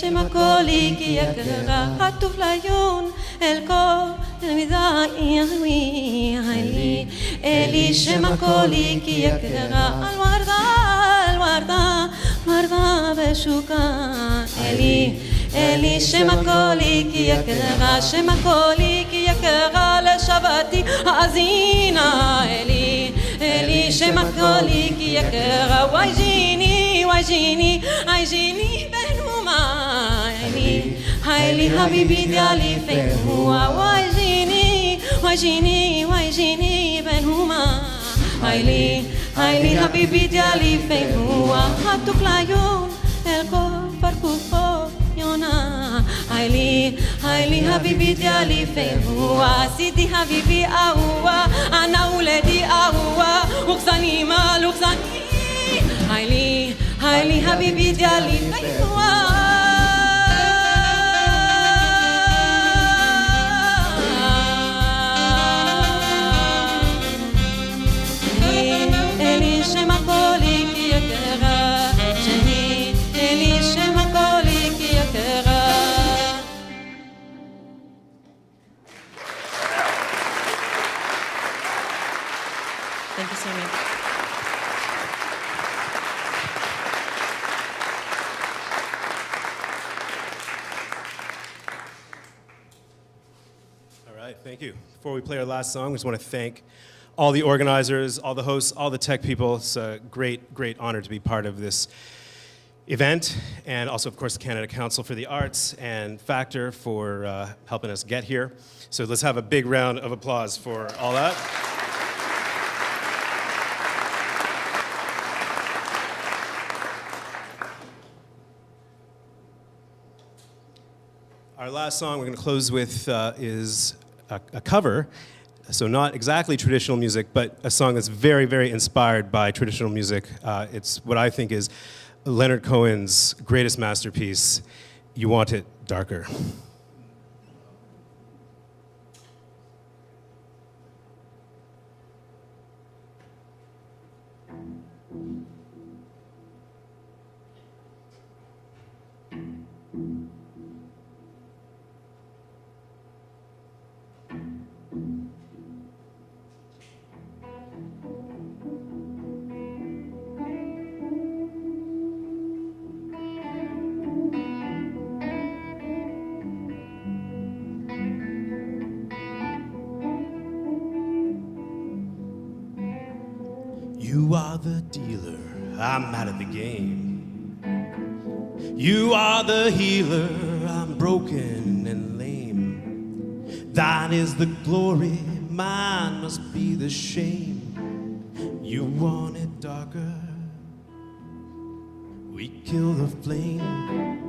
שמקולי כי יקרה חטוף לעיון אל כל תלמידי אלי שמקולי כי יקרה על ורדה בשוקה אלי שמקולי כי יקרה לשבתי האזינה אלי שמקולי כי יקרה וואי ג'יני בנומה אלי חביבי דיאלי פנומה וואי ג'יני בנומה אלי חביבי דיאלי פנומה חטוף לעיון אל כל פרקופו יונה אלי חביבי דיאלי פנומה סידי חביבי אהובה אנה ולדי אהובה וקסני Highly habibi diali faywa Eli shema koli ki yakera Sheni Eli shema koli ki yakera Thank you so much. Thank you. Before we play our last song, we just want to thank all the organizers, all the hosts, all the tech people. It's a great, great honor to be part of this event. And also, of course, the Canada Council for the Arts and Factor for helping us get here. So let's have a big round of applause for all that. Our last song we're going to close with is a cover, so not exactly traditional music, but a song that's very, very inspired by traditional music. It's what I think is Leonard Cohen's greatest masterpiece, You Want It Darker. You are the dealer, I'm out of the game. You are the healer, I'm broken and lame. Thine is the glory, mine must be the shame. You want it darker, we kill the flame.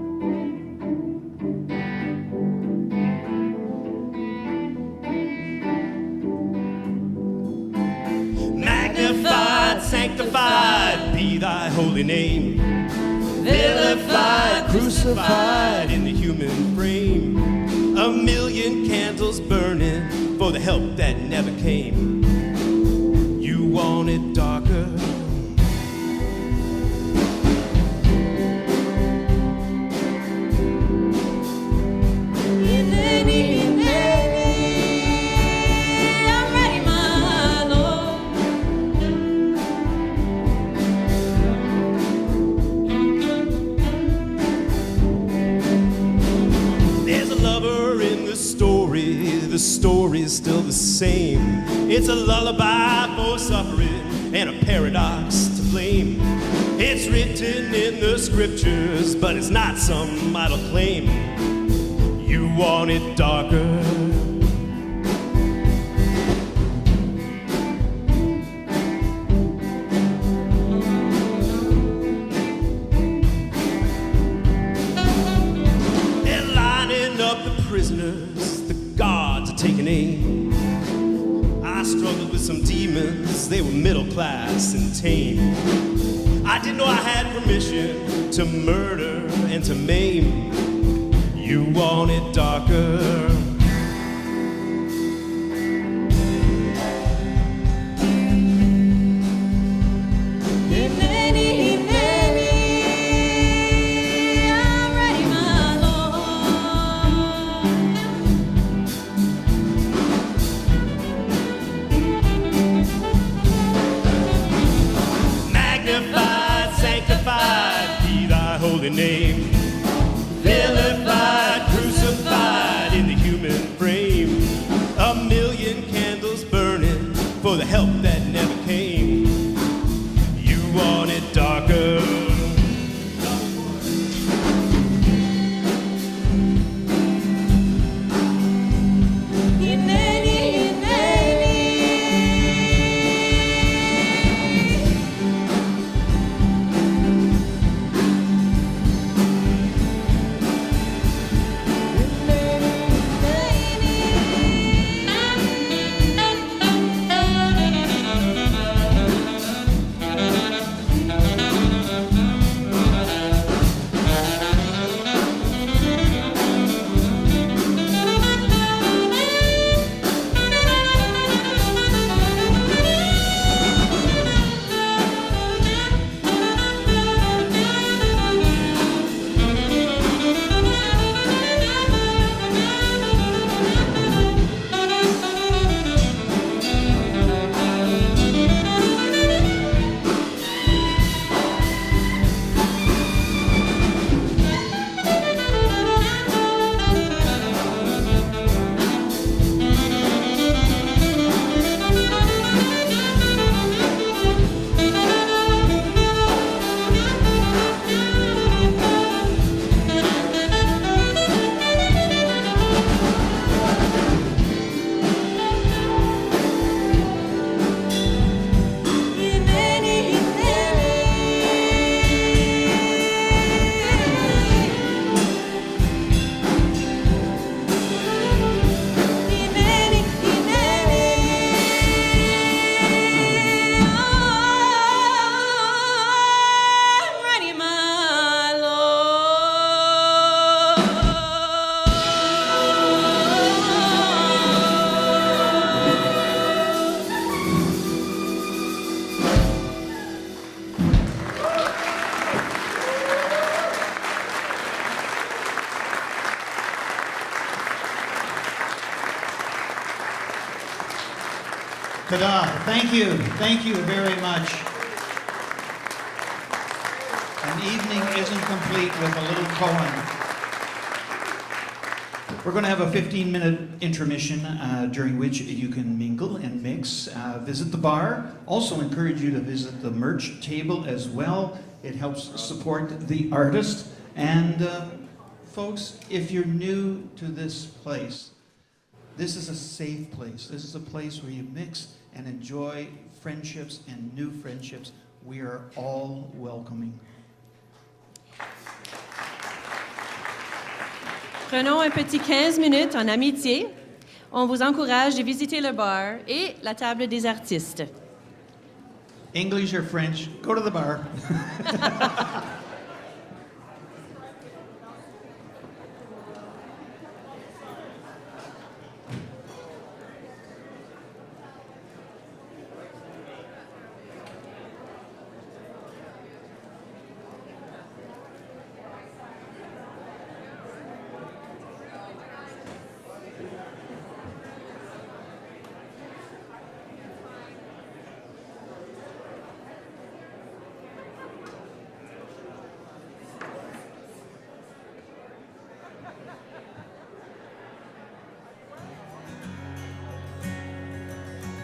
Magnified, sanctified be thy holy name. Vilified, crucified in the human frame. A million candles burning for the help that never came. You want it darker. The story's still the same. It's a lullaby for suffering and a paradox to blame. It's written in the scriptures, but it's not some idle claim. You want it darker. They're lining up the prisoners, the gods are taking aim. I struggled with some demons, they were middle class and tame. I didn't know I had permission to murder and to maim. You want it darker. I'm ready, holy name. Vilified, crucified in the human frame. A million candles burning for the help that never came. You want it darker. Ta-da. Thank you very much. An evening isn't complete with a little poem. We're going to have a 15-minute intermission during which you can mingle and mix, visit the bar. Also encourage you to visit the merch table as well. It helps support the artist. And folks, if you're new to this place, this is a safe place. This is a place where you mix and enjoy friendships and new friendships. We are all welcoming. Prenons un petit 15 minutes en amitié. On vous encourage de visiter le bar et la table des artistes. English or French, go to the bar.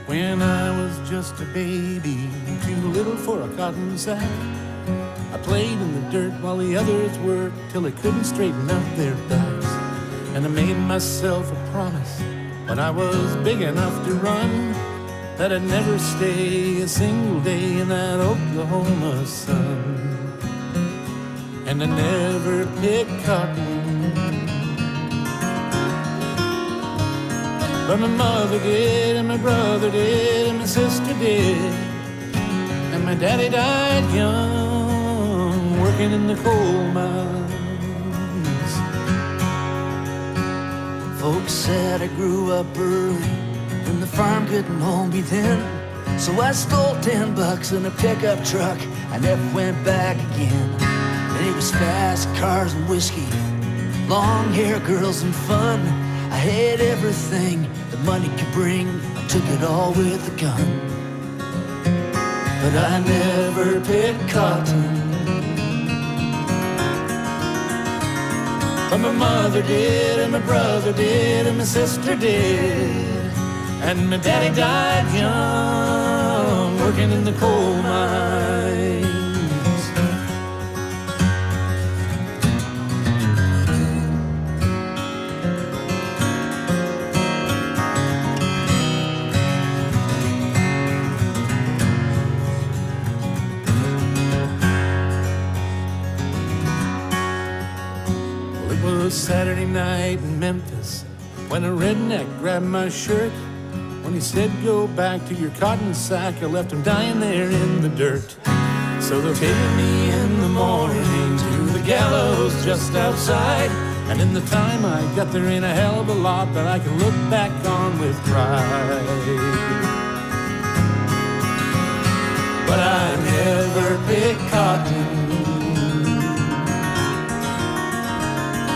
When I was just a baby, too little for a cotton sack, I played in the dirt while the others worked till they couldn't straighten out their backs. And I made myself a promise when I was big enough to run that I'd never stay a single day in that Oklahoma sun. And I never picked cotton, but my mother did, and my brother did, and my sister did. And my daddy died young, working in the coal mines. Folks said I grew up early, and the farm couldn't hold me then. So I stole $10 in a pickup truck, I never went back again. And it was fast cars and whiskey, long hair girls and fun. I had everything the money could bring, I took it all with a gun. But I never picked cotton, But my mother did, and my brother did, and my sister did. And my daddy died young, working in the coal mines. Well, it was Saturday night in Memphis when a redneck grabbed my shirt. When he said, go back to your cotton sack, I left him dying there in the dirt. So they'll take me in the morning to the gallows just outside. And in the time I got there ain't a hell of a lot that I can look back on with pride. But I never picked cotton.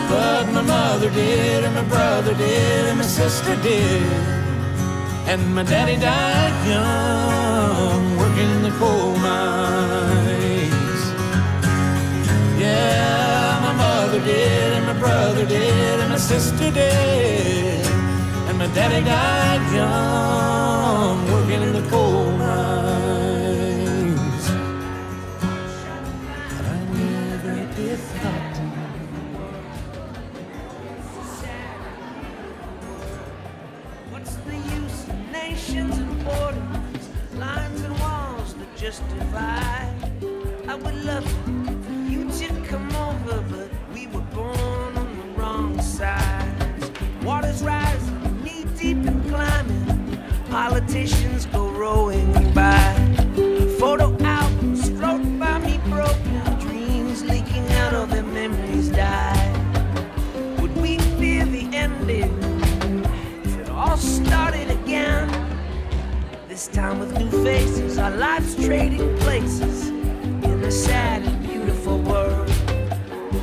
But my mother did, and my brother did, and my sister did. And my daddy died young, working in the coal mines. Yeah, my mother did, and my brother did, and my sister did. And my daddy died young, working in the coal mines. But I never did cotton. What's the use of nations and borders, lines and walls that just divide? I would love for you to come over, but we were born on the wrong sides. Waters rising, knee deep and climbing, politicians go rowing by. Photo albums stroked by me broken, dreams leaking out of their memories die. Would we fear the ending? All started again, this time with new faces, our lives trading places in a sad and beautiful world.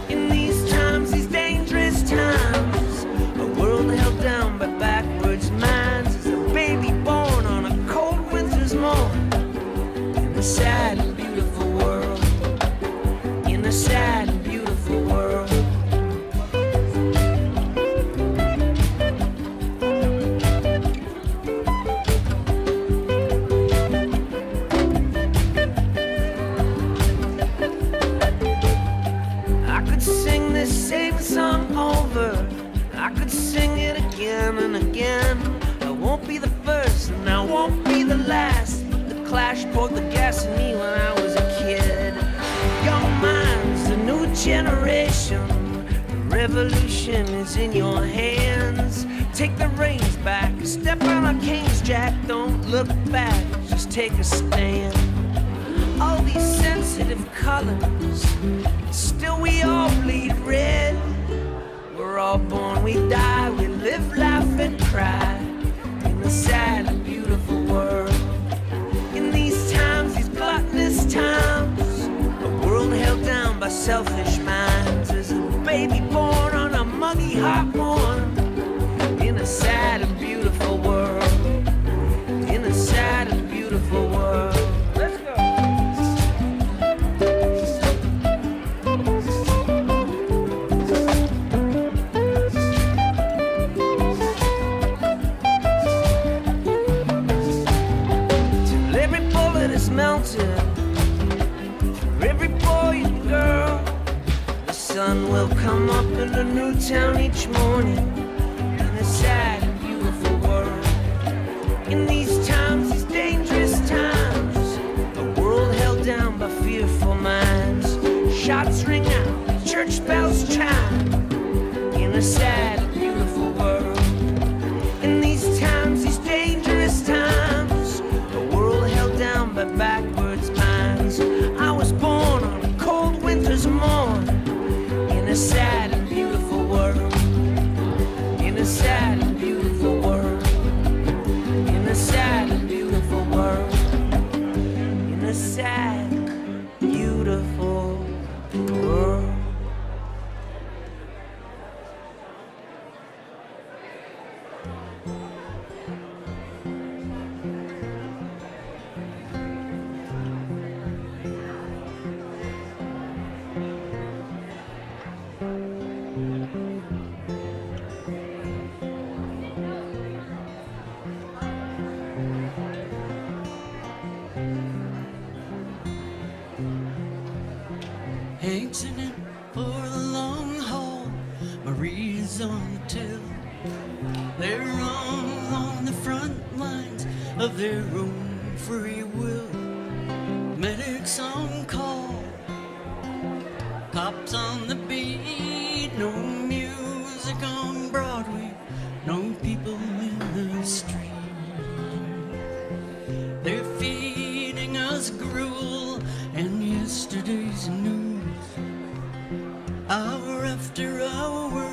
In these times, these dangerous times, a world held down by backwards minds, as a baby born on a cold winter's morn. In a sad and beautiful world, in a sad and beautiful world. Song over, I could sing it again and again. I won't be the first and I won't be the last. The Clash poured the gas in me when I was a kid. Young minds, the new generation, the revolution is in your hands. Take the reins back, step on our canes, Jack. Don't look back, just take a stand. All these sensitive colors, still we all bleed red. We're all born, we die, we live, laugh, and cry in a sad and beautiful world. In these times, these gluttonous times, a world held down by selfish minds. There's a baby born on a muggy hot morn in a sad and beautiful world. In a sad and beautiful world. Let's go. Melted for every boy and girl. The sun will come up in a new town each morning in a sad and beautiful world. In these times, these dangerous times, a world held down by fearful minds. Shots ring out, church bells chime in a sad and beautiful world. In these times, these dangerous times, a world held down by backwards minds. I was born on a cold winter's morn in a sad and beautiful world. fixing it for the long haul. Maria's on the till. They're all on the front lines of their own free will. Medics on call, cops on the beat. No music on Broadway, no people in the street. They're feeding us gruel and yesterday's news. Hour after hour,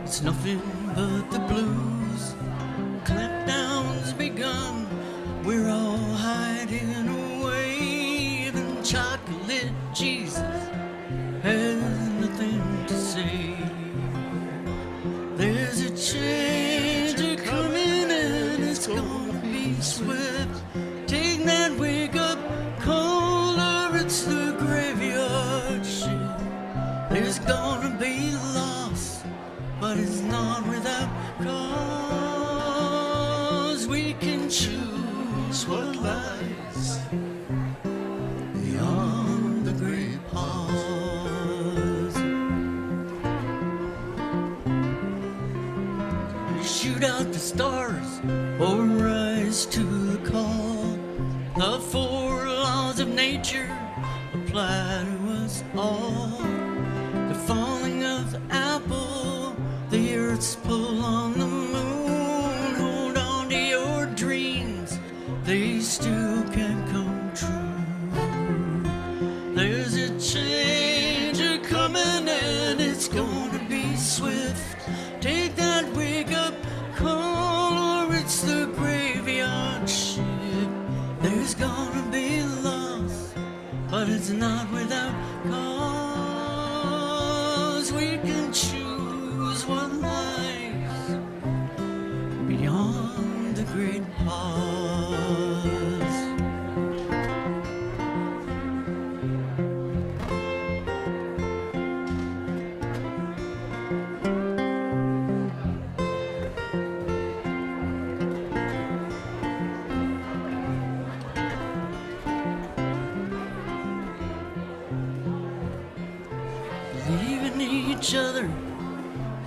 it's nothing but the blues. Clampdown's begun, we're all hiding away. Even chocolate Jesus has nothing to say. There's a change coming and it's gonna be swift. Take that wake up call or it's the graveyard shift. There's gonna be loss, but it's not without cause. We can choose what lies beyond the great pause. We shoot out the stars or rise to the call. The four laws of nature apply to us all. The falling of the apple, the earth's pull on the moon. Hold on to your dreams, they still can come true. There's a change coming and it's gonna be swift. Take that wake up call or it's the graveyard shift. There's gonna be loss, but it's not without cause. We can choose what lies beyond the great pause. Each other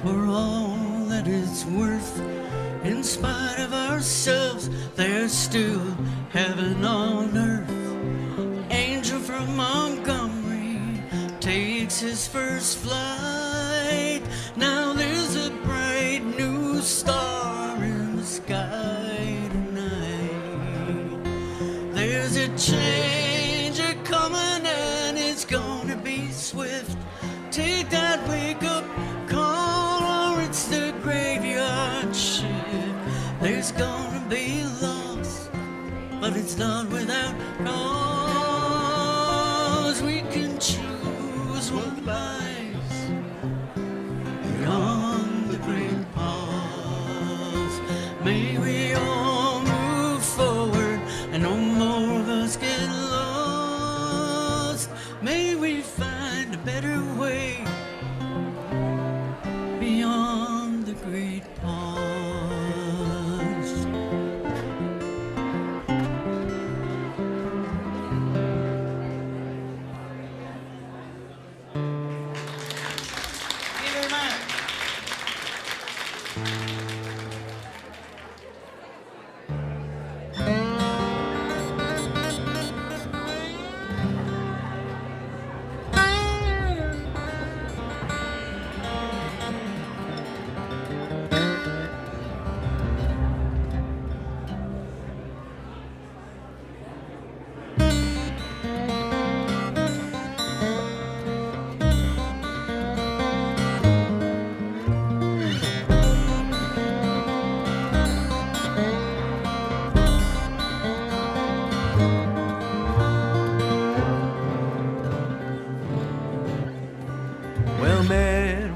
for all that it's worth. In spite of ourselves, there's still heaven on earth. Angel from Montgomery takes his first flight. Now there's a bright new star in the sky tonight. There's a change coming and it's gonna be swift. Take that wake up call or it's the graveyard shift. There's gonna be loss, but it's not without cause. We can choose what lies beyond the great pause. May we all move forward and no more of us get lost. May we find a better way beyond the great pause. Thank you very much.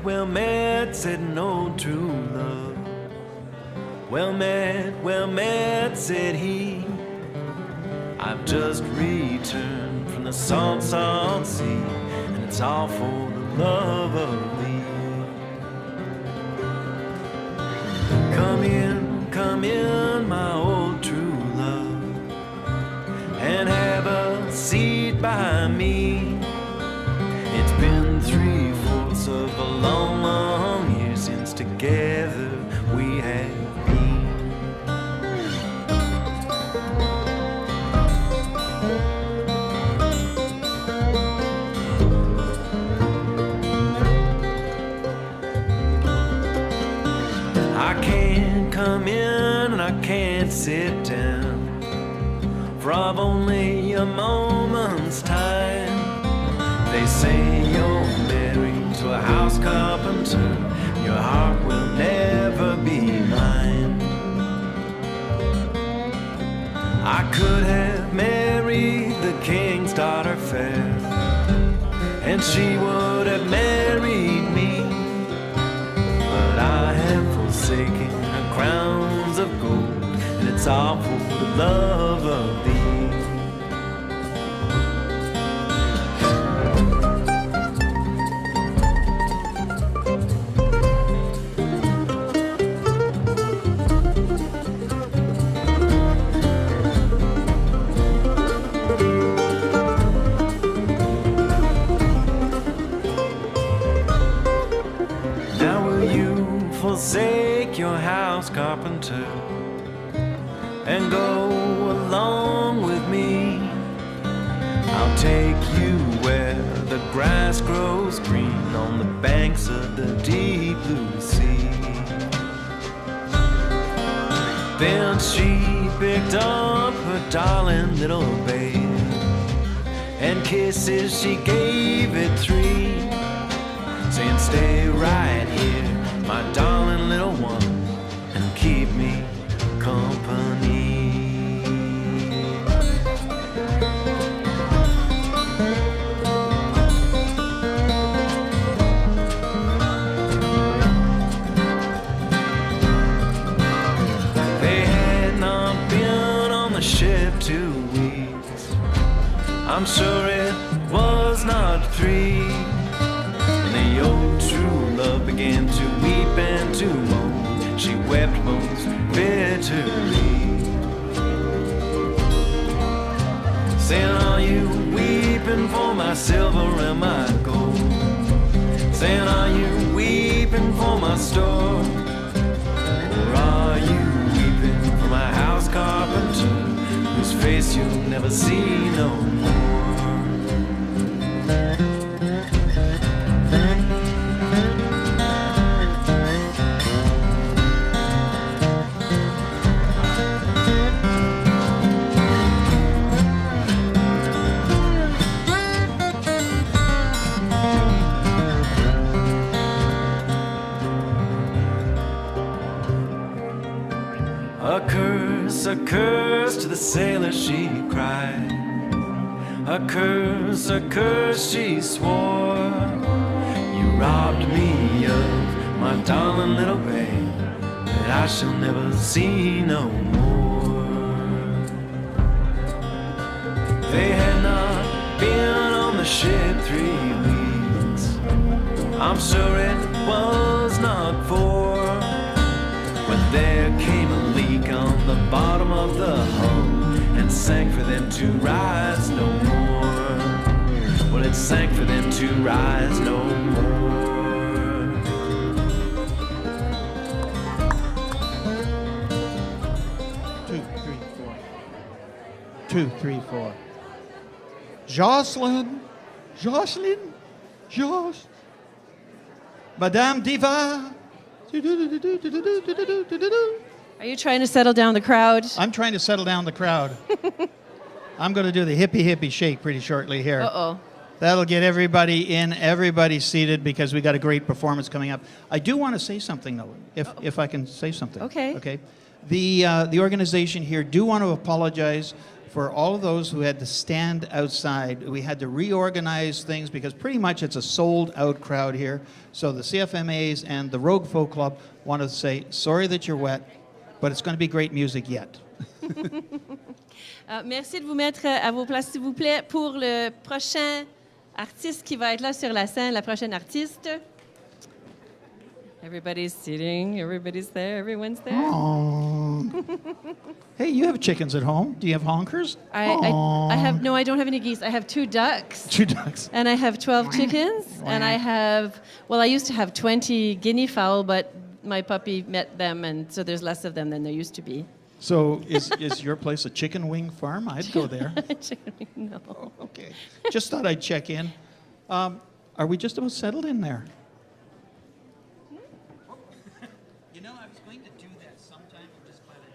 Well met, said no true love. Well met, said he. I've just returned from the salt, salt sea, and it's all for the love of me. Come in, my old true love, and have a seat by me. It's been I can't sit down for I've only a moment's time. They say you're married to a house carpenter, your heart will never be mine. I could have married the king's daughter fair, and she would have married me, but I have forsaken her crowns of gold, and it's all for the love of thee. Forsake your house carpenter and go along with me. I'll take you where the grass grows green on the banks of the deep blue sea. Then she picked up her darling little babe, and kisses she gave it 3, saying stay right here, my darling little one, and keep me company. They had not been on the ship 2 weeks, I'm sure it was not 3, and the old true love began to weep and to moan. She wept most bitterly, saying, are you weeping for my silver and my gold? Saying, are you weeping for my store? Or are you weeping for my house carpenter, whose face you'll never see no more? A curse to the sailor, she cried. A curse, she swore. You robbed me of my darling little babe that I shall never see no more. They had not been on the ship 3 weeks, I'm sure it was not 4, when there came a leak on the bottom of the hull and sank for them to rise no more. Well, it sank for them to rise no more. 2, 3, 4. 2, 3, 4. Jocelyn, Madame Diva. Are you trying to settle down the crowd? I'm trying to settle down the crowd. I'm going to do the hippie shake pretty shortly here. Uh-oh. That'll get everybody in, everybody seated, because we got a great performance coming up. I do want to say something, though, if I can say something. Okay. Okay. The organization here do want to apologize for all of those who had to stand outside. We had to reorganize things because pretty much it's a sold-out crowd here. So the CFMAs and the Rogue Folk Club want to say, sorry that you're wet, but it's going to be great music yet. Merci de vous mettre à vos places, s'il vous plaît, pour le prochain artiste qui va être là sur la scène, la prochaine artiste. Everybody's sitting, everybody's there, everyone's there. Hey, you have chickens at home. Do you have honkers? I have, no, I don't have any geese. I have 2 ducks. 2 ducks. And I have 12 chickens. And I have, well, I used to have 20 guinea fowl, but my puppy met them, and so there's less of them than there used to be. So is your place a chicken wing farm? I'd go there. Chicken wing, no. Oh, okay. Just thought I'd check in. Are we just about settled in there? You know, I was going to do that sometime, just by the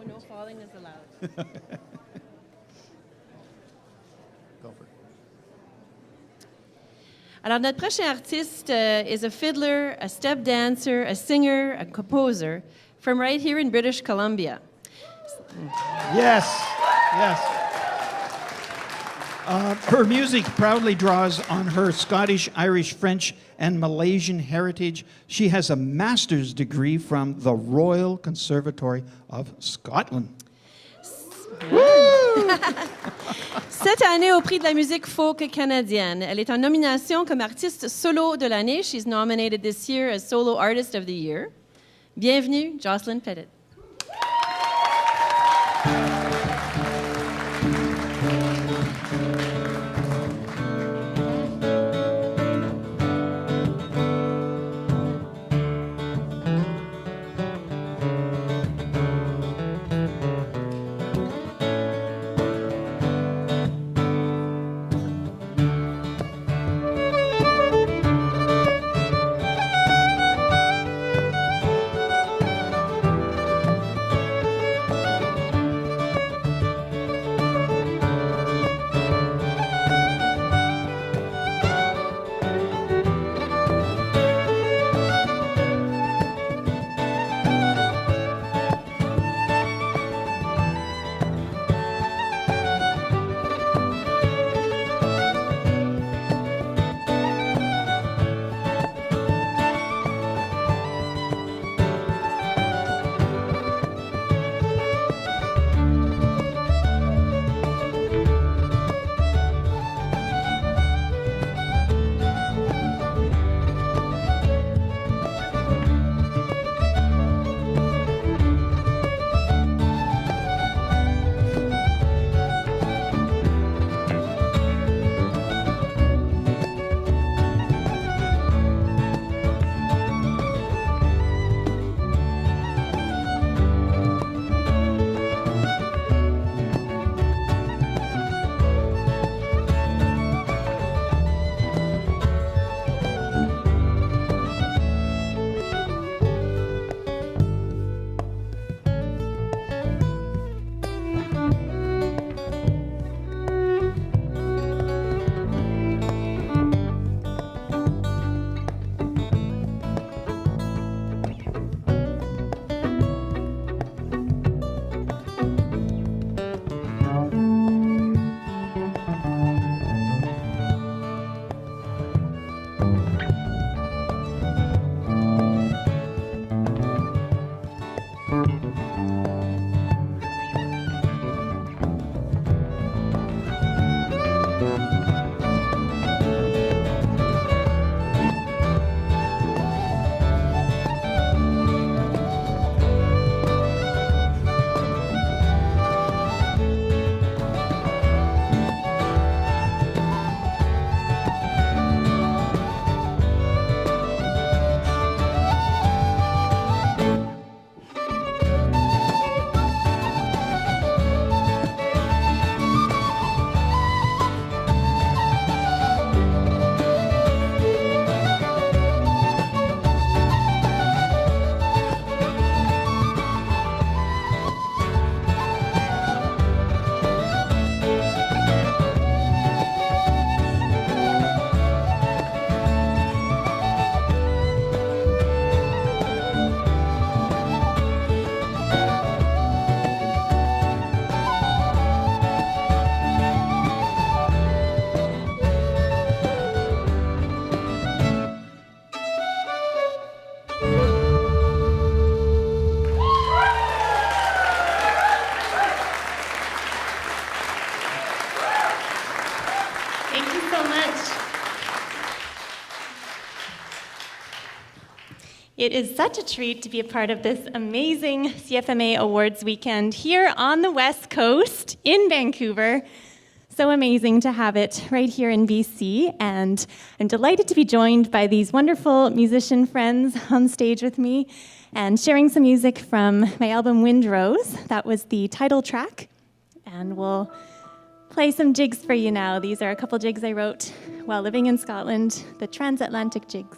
No falling is allowed. Go for it. Alors, notre prochain artiste is a fiddler, a step dancer, a singer, a composer from right here in British Columbia. Yes, yes. Her music proudly draws on her Scottish, Irish, French, and Malaysian heritage. She has a master's degree from the Royal Conservatory of Scotland. Cette année, au prix de la musique folk canadienne, elle est en nomination comme artiste solo de l'année. She's nominated this year as Solo Artist of the Year. Bienvenue, Jocelyn Pettit. It is such a treat to be a part of this amazing CFMA Awards weekend here on the West Coast in Vancouver. So amazing to have it right here in BC, and I'm delighted to be joined by these wonderful musician friends on stage with me and sharing some music from my album Windrose. That was the title track, and we'll play some jigs for you now. These are a couple jigs I wrote while living in Scotland, the transatlantic jigs.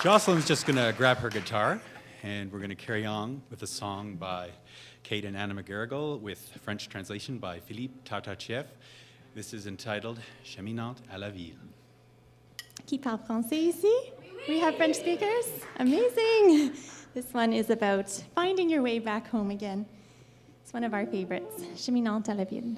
Jocelyn's just going to grab her guitar, and we're going to carry on with a song by Kate and Anna McGarrigle with French translation by Philippe Tartatiev. This is entitled Cheminante à la ville. Qui parle français ici? We have French speakers? Amazing. This one is about finding your way back home again. It's one of our favorites, Cheminante à la ville.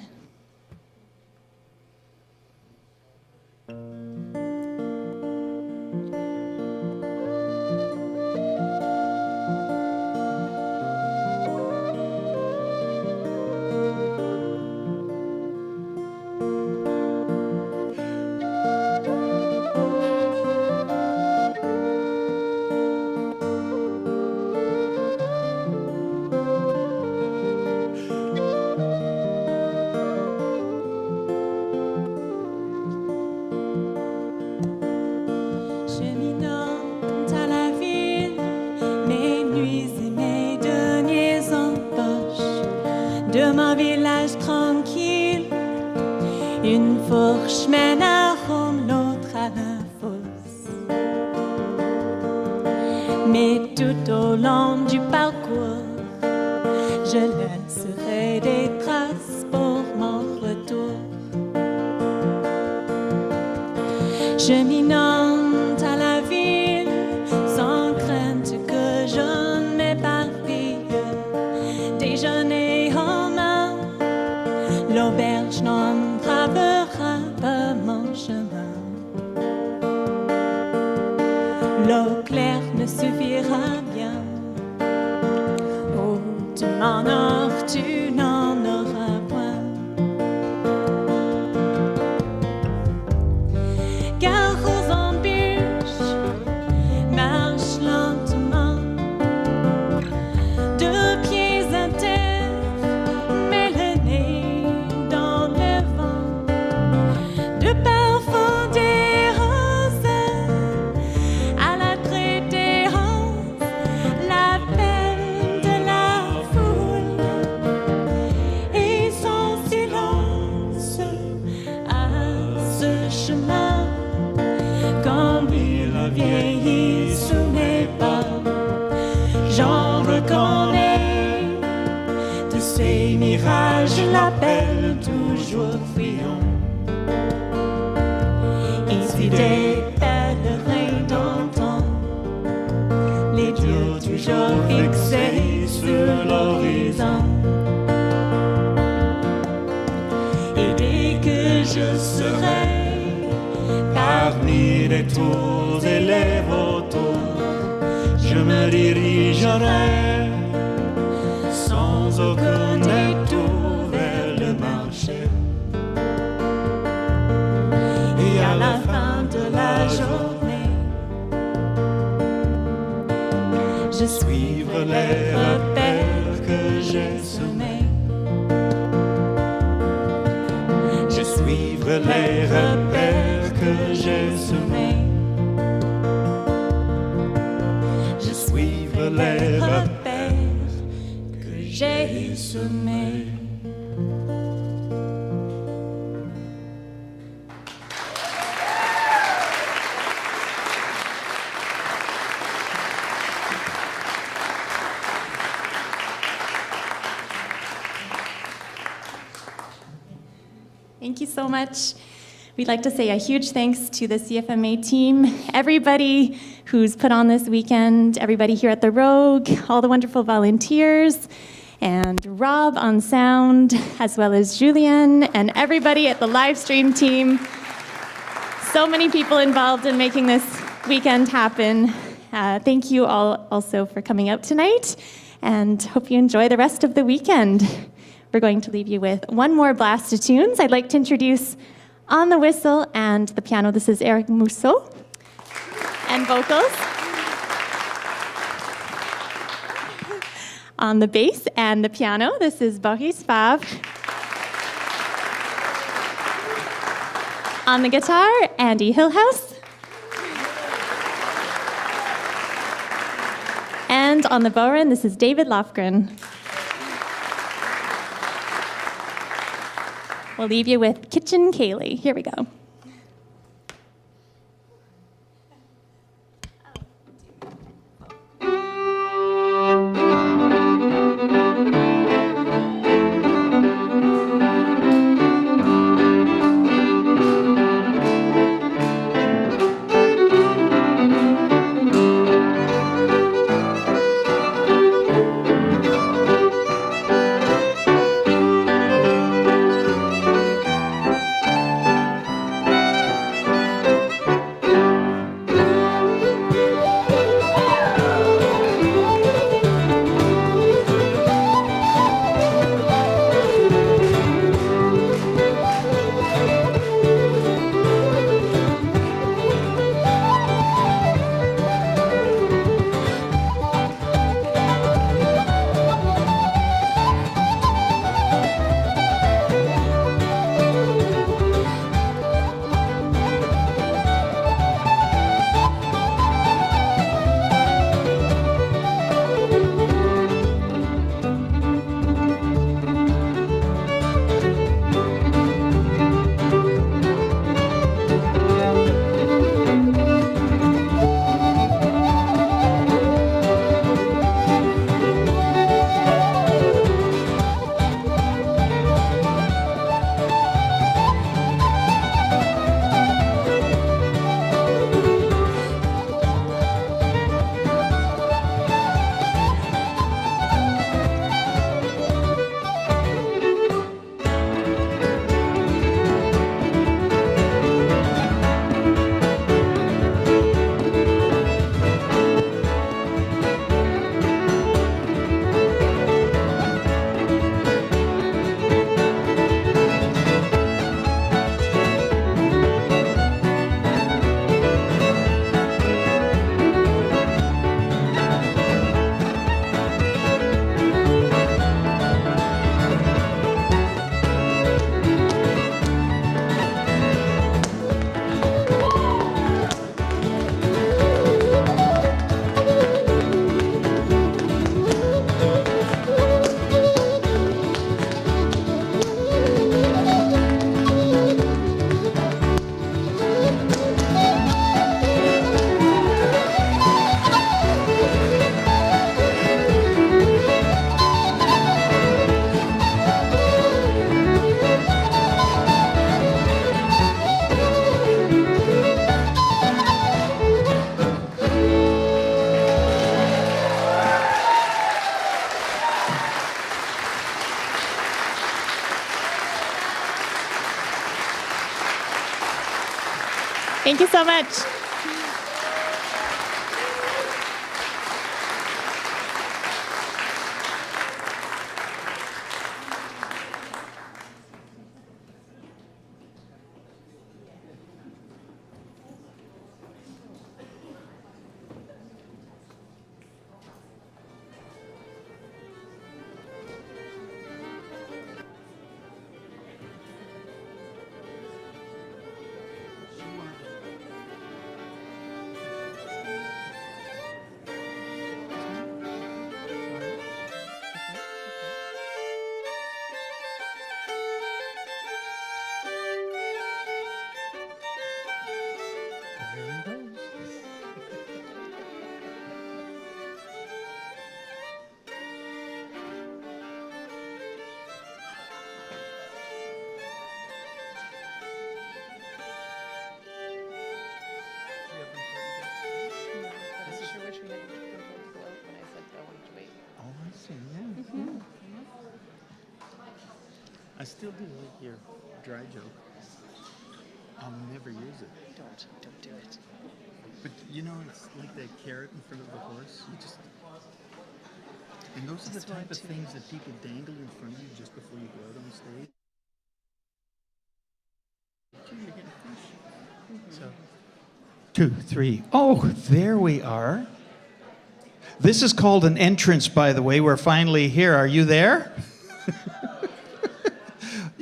De mon village tranquille, une fourche mène à Rome, l'autre à la fosse. Mais tout au long du parcours, je laisserai des traces pour mon retour. Cheminante à la ville, sans crainte que je ne m'éparpille, déjeuner en main, l'auberge n'entravera pas mon chemin. L'eau claire ne suffira bien. Oh, tu m'en or, tu n'en auras point. Car aux embûches, marche lentement, deux pieds à terre, mets le nez dans le vent, de parfum des roses à la prédérance, l'appel de la foule et son silence à ce chemin. Comme il a vieilli sous mes pas, j'en reconnais de ces mirages, l'appel toujours fuyant. Et si des pèlerins d'antan, les dieux toujours fixés sur l'horizon, et dès que je serai parmi les tours et les vautours, je me dirigerai sans aucun détour vers le marché. Et à la fin de la journée, je suivrai les repères que j'ai semés. Je suivrai les repères que j'ai semés. Je suivrai les repères que j'ai semés. Thank you so much. We'd like to say a huge thanks to the CFMA team, everybody who's put on this weekend, everybody here at the Rogue, all the wonderful volunteers, and Rob on sound, as well as Julian, and everybody at the live stream team. So many people involved in making this weekend happen. Thank you all also for coming out tonight, and hope you enjoy the rest of the weekend. We're going to leave you with one more blast of tunes. I'd like to introduce on the whistle and the piano, this is Eric Mousseau, and vocals. On the bass and the piano, this is Boris Favre. On the guitar, Andy Hillhouse. And on the bodhrán, this is David Lofgren. We'll leave you with Kitchen Kaylee. Here we go. Thank you so much. I still do like your dry joke. I'll never use it. Don't do it. But you know, it's like that carrot in front of the horse. You just, and those are the type of things that people dangle in front of you just before you go out on stage. You're getting fish. So, 2, 3. Oh, there we are. This is called an entrance, by the way. We're finally here. Are you there?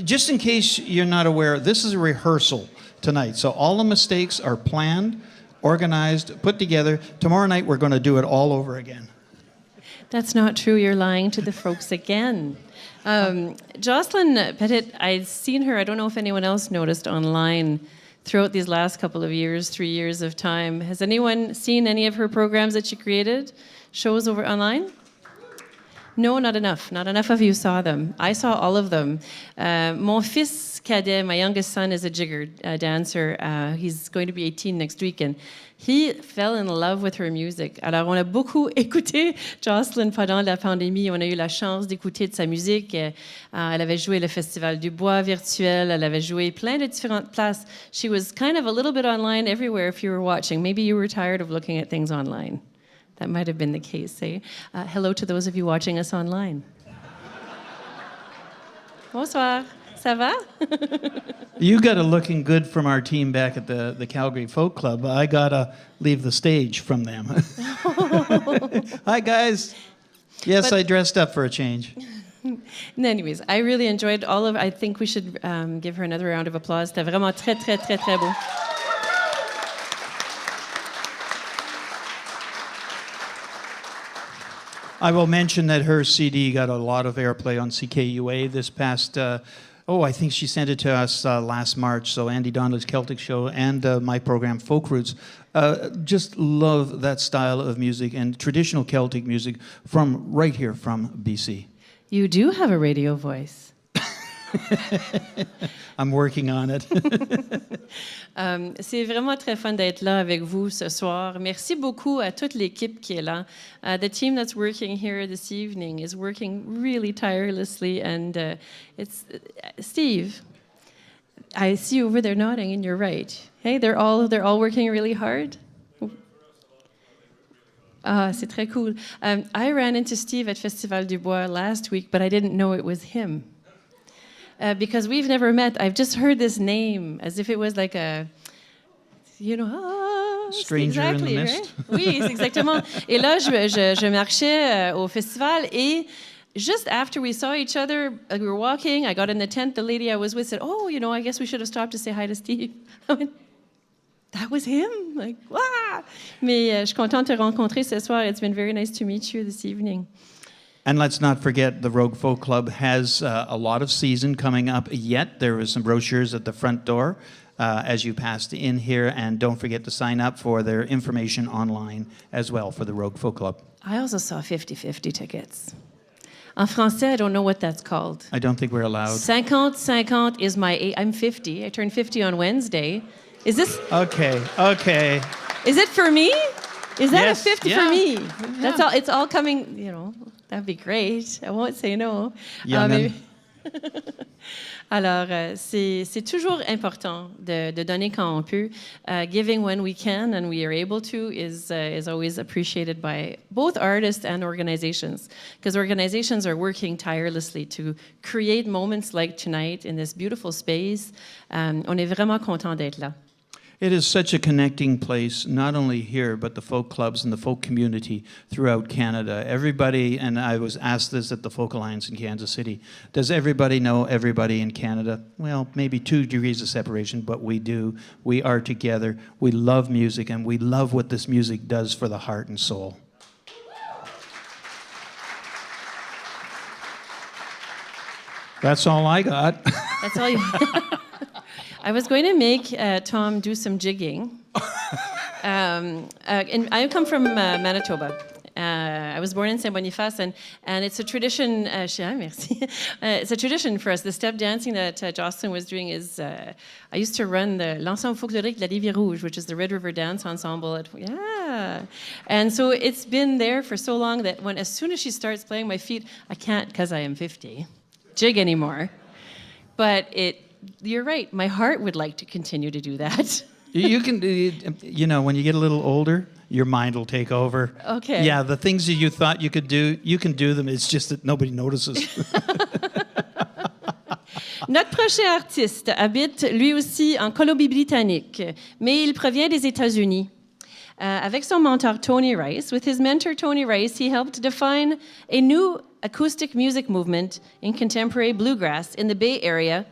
Just in case you're not aware, this is a rehearsal tonight. So all the mistakes are planned, organized, put together. Tomorrow night, we're going to do it all over again. That's not true. You're lying to the folks again. Jocelyn Pettit, I've seen her, I don't know if anyone else noticed online throughout these last couple of years, 3 years of time. Has anyone seen any of her programs that she created? Shows over online? No, not enough. Not enough of you saw them. I saw all of them. Mon fils cadet, my youngest son, is a jigger dancer. He's going to be 18 next week, and he fell in love with her music. Alors, on a beaucoup écouté Jocelyn pendant la pandémie. On a eu la chance d'écouter de sa musique. Elle avait joué le Festival du Bois virtuel. Elle avait joué plein de différentes places. She was kind of a little bit online everywhere if you were watching. Maybe you were tired of looking at things online. That might have been the case, eh? Hello to those of you watching us online. Bonsoir. Ça va? You got a looking good from our team back at the Calgary Folk Club. I got to leave the stage from them. Hi, guys. Yes, I dressed up for a change. Anyways, I really enjoyed all of it. I think we should give her another round of applause. C'était vraiment très, très, très, très beau. I will mention that her CD got a lot of airplay on CKUA this past, I think she sent it to us last March, so Andy Donnelly's Celtic Show and my program, Folk Roots. Just love that style of music and traditional Celtic music from right here from BC. You do have a radio voice. I'm working on it. C'est vraiment très fun d'être là avec vous ce soir. Merci beaucoup à toute l'équipe qui est là. The team that's working here this evening is working really tirelessly, and it's Steve. I see you over there nodding, and you're right. Hey, they're all working really hard. C'est très cool. I ran into Steve at Festival du Bois last week, but I didn't know it was him. Because we've never met. I've just heard this name as if it was like a, Stranger exactly, in the mist. Right? Oui, c'est exactement. Et là, je marchais au festival, et just after we saw each other, we were walking, I got in the tent, the lady I was with said, I guess we should have stopped to say hi to Steve. I went, that was him? Like, wow! Mais je suis contente de te rencontrer ce soir. It's been very nice to meet you this evening. And let's not forget, the Rogue Folk Club has a lot of season coming up yet. There was some brochures at the front door as you passed in here. And don't forget to sign up for their information online as well for the Rogue Folk Club. I also saw 50-50 tickets. En français, I don't know what that's called. I don't think we're allowed. 50-50 is my age. I'm 50. I turned 50 on Wednesday. Is this... Okay. Is it for me? Is that Yes, a 50 yeah. for me? That's all. It's all coming, That'd be great. I won't say no. Young'un. Alors, c'est toujours important de donner quand on peut. Giving when we can and we are able to is always appreciated by both artists and organizations, because organizations are working tirelessly to create moments like tonight in this beautiful space. On est vraiment content d'être là. It is such a connecting place, not only here, but the folk clubs and the folk community throughout Canada. Everybody, and I was asked this at the Folk Alliance in Kansas City, does everybody know everybody in Canada? Well, maybe 2 degrees of separation, but we do. We are together. We love music, and we love what this music does for the heart and soul. That's all I got. That's all you... I was going to make Tom do some jigging. And I come from Manitoba. I was born in Saint-Boniface, and it's a tradition. Merci. It's a tradition for us. The step dancing that Jocelyn was doing is. I used to run the l'ensemble folklorique de la Rivière Rouge, which is the Red River Dance Ensemble. And so it's been there for so long that as soon as she starts playing, my feet, I can't, because I am 50, jig anymore. But you're right. My heart would like to continue to do that. You can, when you get a little older, your mind will take over. Okay. Yeah, the things that you thought you could do, you can do them. It's just that nobody notices. Notre prochain artiste habite lui aussi en Colombie-Britannique, mais il provient des États-Unis. Avec son mentor Tony Rice, with his mentor Tony Rice, he helped define a new acoustic music movement in contemporary bluegrass in the Bay Area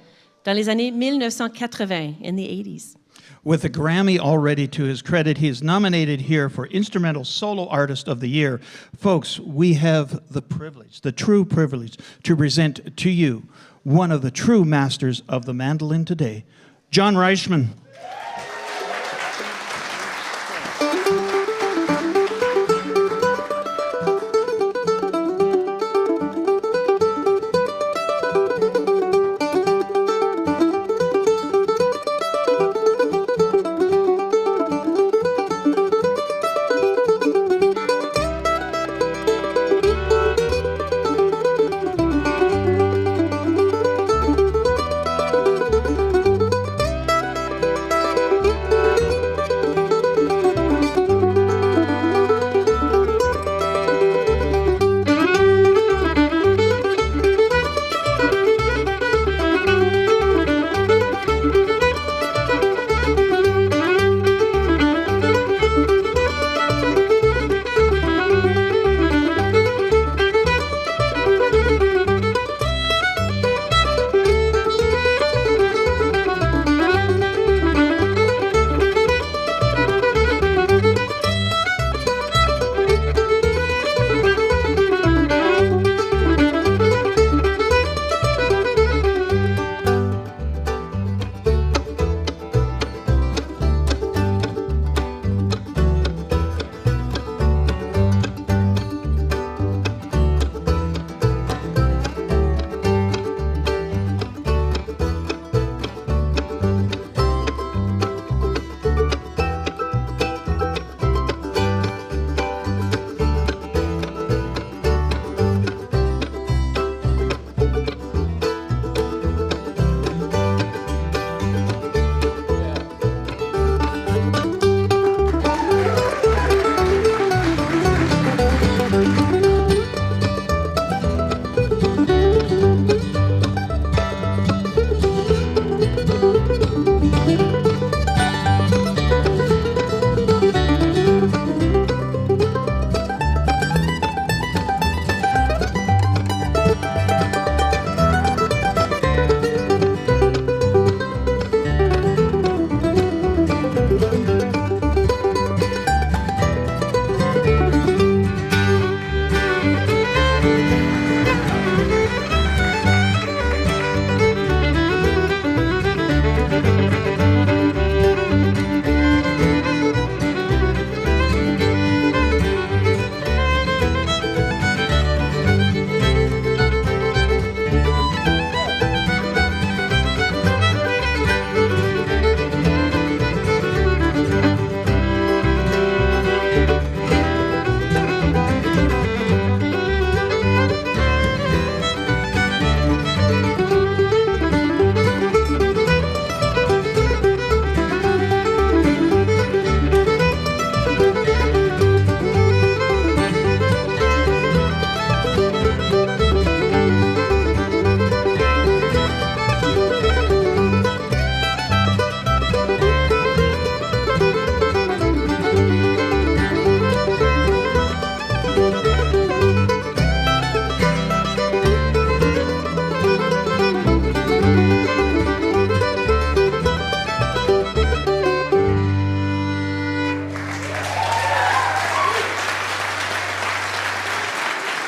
dans les années 1980, in the 80s. With a Grammy already to his credit, he is nominated here for Instrumental Solo Artist of the Year. Folks, we have the privilege, the true privilege, to present to you one of the true masters of the mandolin today, John Reichmann.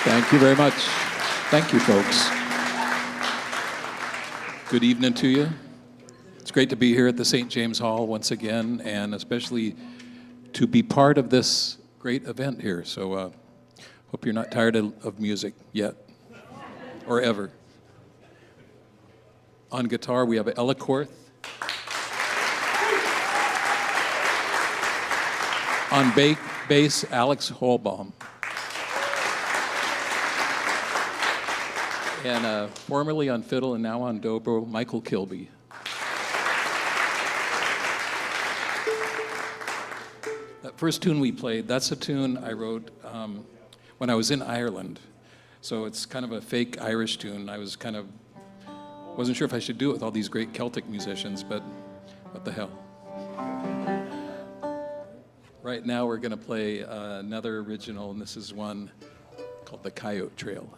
Thank you very much. Thank you, folks. Good evening to you. It's great to be here at the St. James Hall once again, and especially to be part of this great event here. So hope you're not tired of music yet, or ever. On guitar, we have Ella Korth. On bass, Alex Holbaum. And formerly on fiddle and now on dobro, Michael Kilby. That first tune we played, that's a tune I wrote when I was in Ireland. So it's kind of a fake Irish tune. I wasn't sure if I should do it with all these great Celtic musicians, but what the hell. Right now we're going to play another original, and this is one called The Coyote Trail.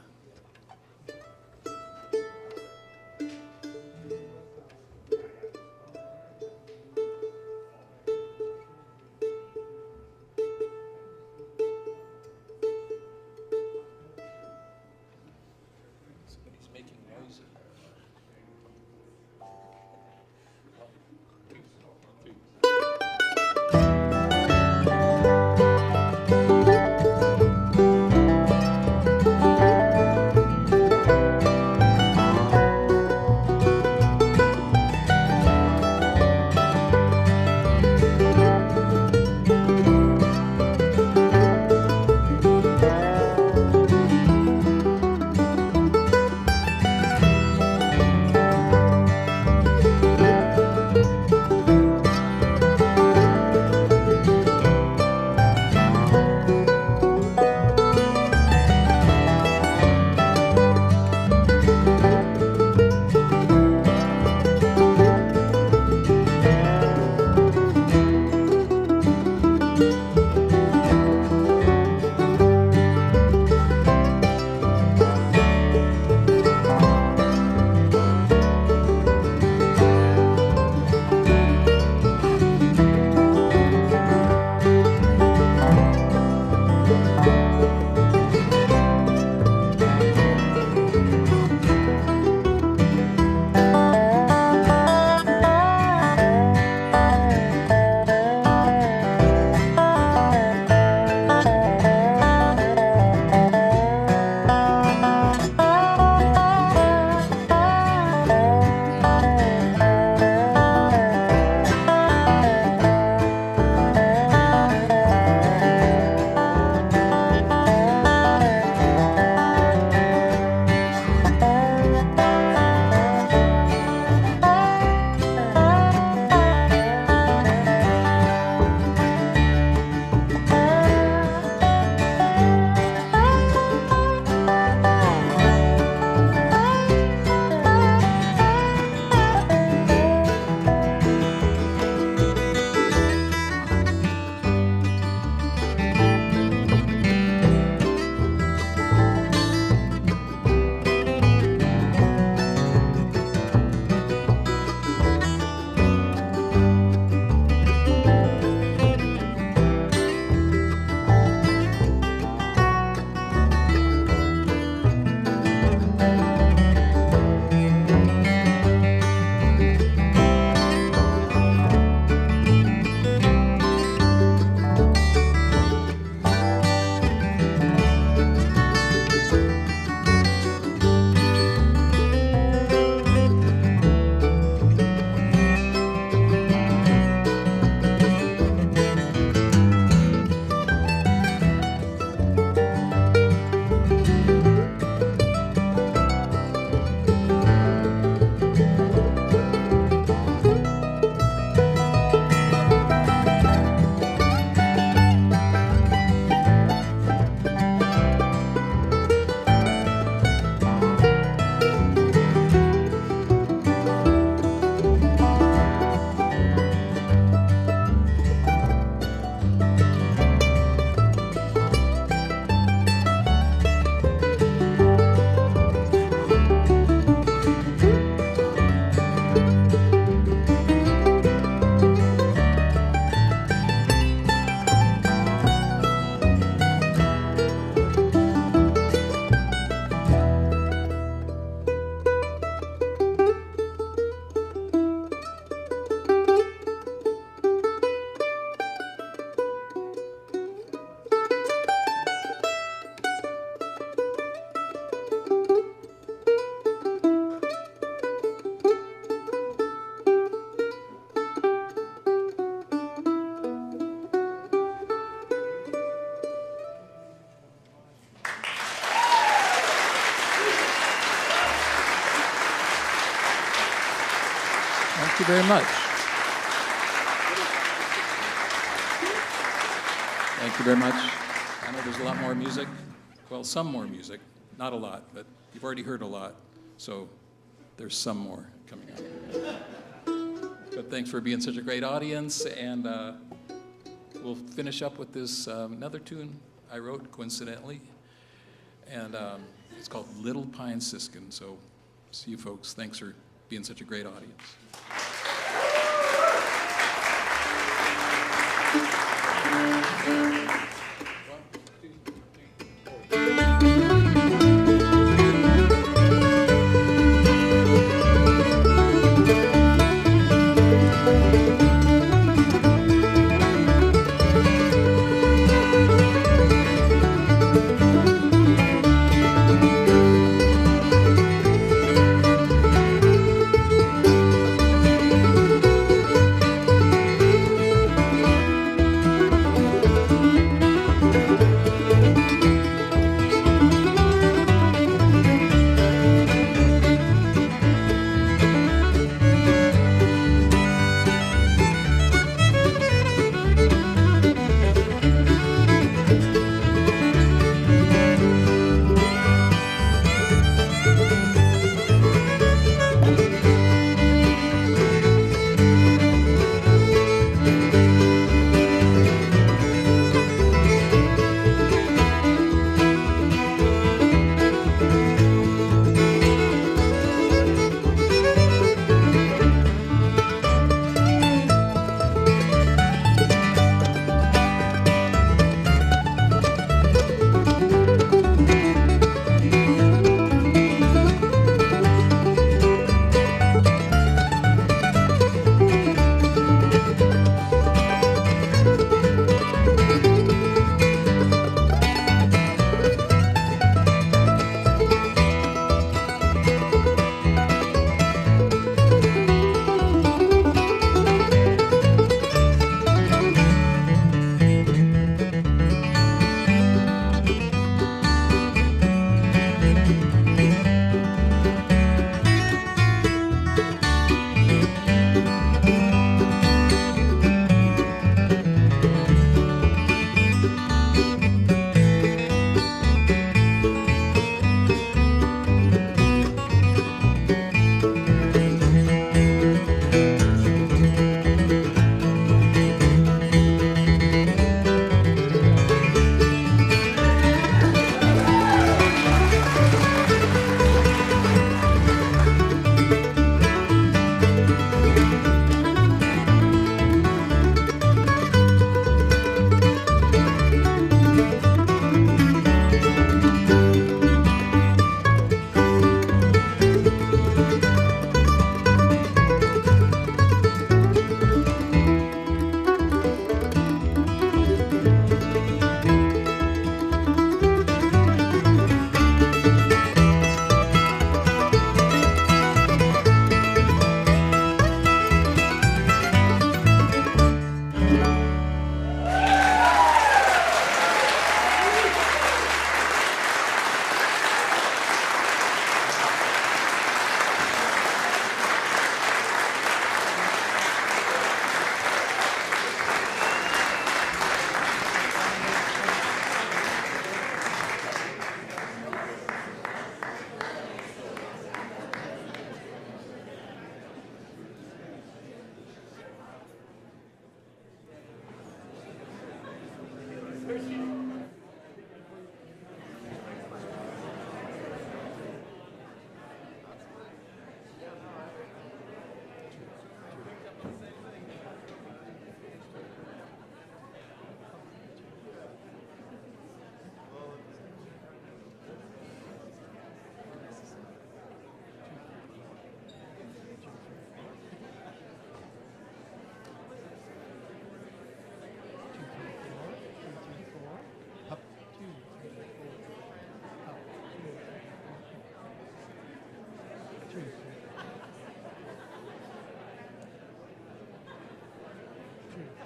you very much. Thank you very much. I know there's a lot more music. Well, some more music. Not a lot, but you've already heard a lot. So there's some more coming up. But thanks for being such a great audience. And we'll finish up with this another tune I wrote coincidentally. And it's called Little Pine Siskin. So see you folks. Thanks for being such a great audience.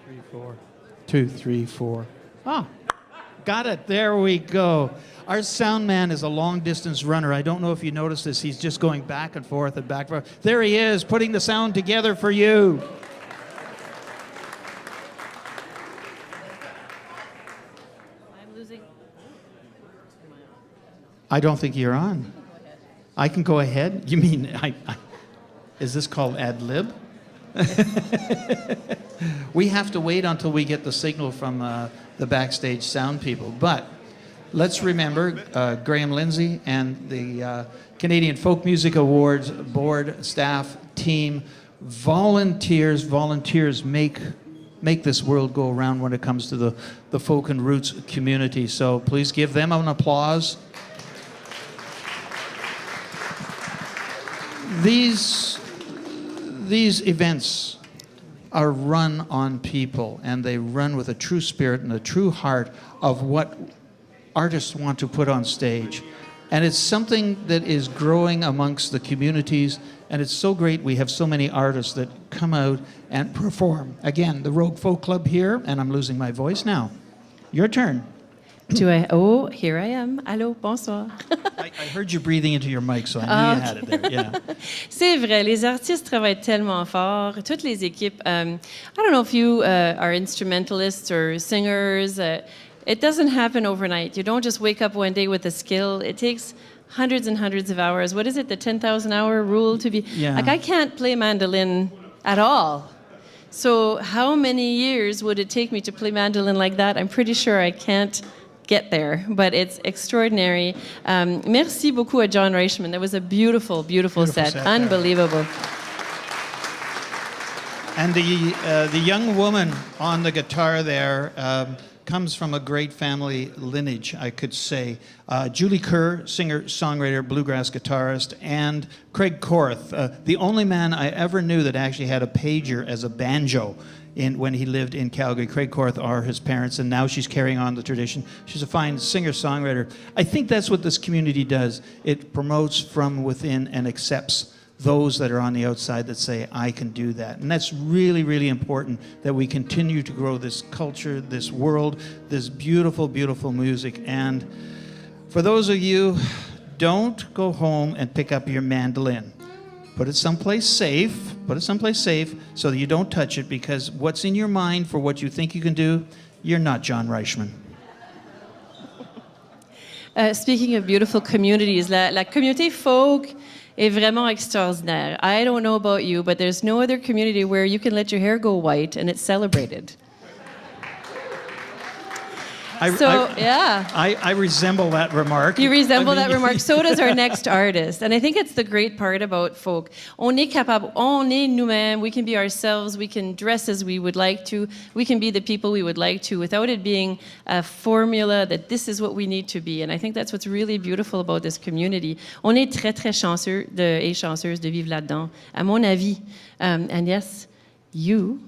Three, four. 2, 3, 4. Ah. Got it. There we go. Our sound man is a long-distance runner. I don't know if you noticed this. He's just going back and forth and back and forth. There he is, putting the sound together for you. I'm losing. I don't think you're on. I can go ahead. You mean, is this called ad lib? We have to wait until we get the signal from the backstage sound people. But let's remember Graham Lindsay and the Canadian Folk Music Awards board, staff, team, volunteers make this world go around when it comes to the folk and roots community. So please give them an applause. These events are run on people, and they run with a true spirit and a true heart of what artists want to put on stage. And it's something that is growing amongst the communities, and it's so great we have so many artists that come out and perform. Again, the Rogue Folk Club here, and I'm losing my voice now. Your turn. Oh, here I am. Allô, bonsoir. I heard you breathing into your mic, so I knew you had it there. Yeah. C'est vrai, les artistes travaillent tellement fort. Toutes les équipes. I don't know if you are instrumentalists or singers. It doesn't happen overnight. You don't just wake up one day with a skill. It takes hundreds and hundreds of hours. What is it, the 10,000-hour rule to be? Yeah. Like, I can't play mandolin at all. So how many years would it take me to play mandolin like that? I'm pretty sure I can't get there, but it's extraordinary. Merci beaucoup à John Reichmann. That was a beautiful, beautiful set. Unbelievable. And the young woman on the guitar there comes from a great family lineage, I could say. Julie Kerr, singer, songwriter, bluegrass guitarist, and Craig Korth, the only man I ever knew that actually had a pager as a banjo when he lived in Calgary. Craig Korth are his parents, and now she's carrying on the tradition. She's a fine singer-songwriter. I think that's what this community does. It promotes from within and accepts those that are on the outside that say, I can do that. And that's really, really important, that we continue to grow this culture, this world, this beautiful, beautiful music. And for those of you, don't go home and pick up your mandolin. Put it someplace safe. Put it someplace safe so that you don't touch it, because what's in your mind for what you think you can do, you're not John Reichmann. Speaking of beautiful communities, la communauté folk est vraiment extraordinaire. I don't know about you, but there's no other community where you can let your hair go white and it's celebrated. I resemble that remark. You resemble that remark. So does our next artist. And I think it's the great part about folk. On est capable, on est nous-mêmes, we can be ourselves, we can dress as we would like to, we can be the people we would like to, without it being a formula that this is what we need to be. And I think that's what's really beautiful about this community. On est très, très chanceux et chanceuses de vivre là-dedans, à mon avis. And yes, you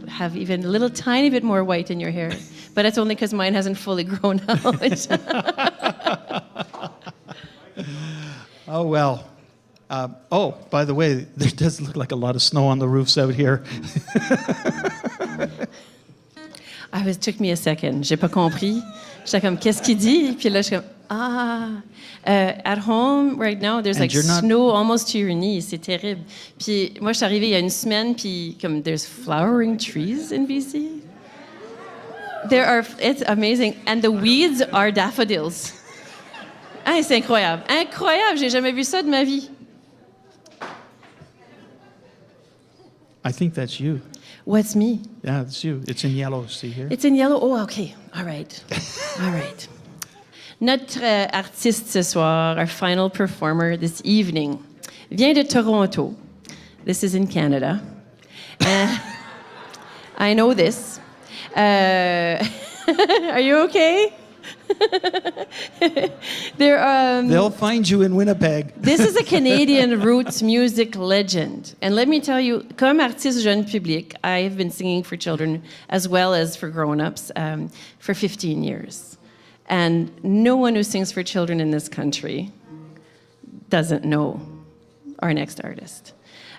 have even a little tiny bit more white in your hair. But that's only because mine hasn't fully grown out. Oh, well. By the way, there does look like a lot of snow on the roofs out here. It took me a second. J'ai pas compris. J'étais comme, qu'est-ce qu'il dit? Puis là, je suis comme, at home right now, there's like snow almost to your knees. C'est terrible. Puis moi, je suis arrivée il y a une semaine, puis comme, there's flowering trees in BC. It's amazing. And the weeds are daffodils. C'est incroyable. Incroyable, j'ai jamais vu ça de ma vie. I think that's you. What's me? Yeah, it's you. It's in yellow, see here? It's in yellow? Oh, okay. All right. All right. Notre artiste ce soir, our final performer this evening, vient de Toronto. This is in Canada. I know this. Are you okay? They'll find you in Winnipeg. This is a Canadian roots music legend. And let me tell you, comme artiste jeune public, I've been singing for children as well as for grown-ups for 15 years. And no one who sings for children in this country doesn't know our next artist.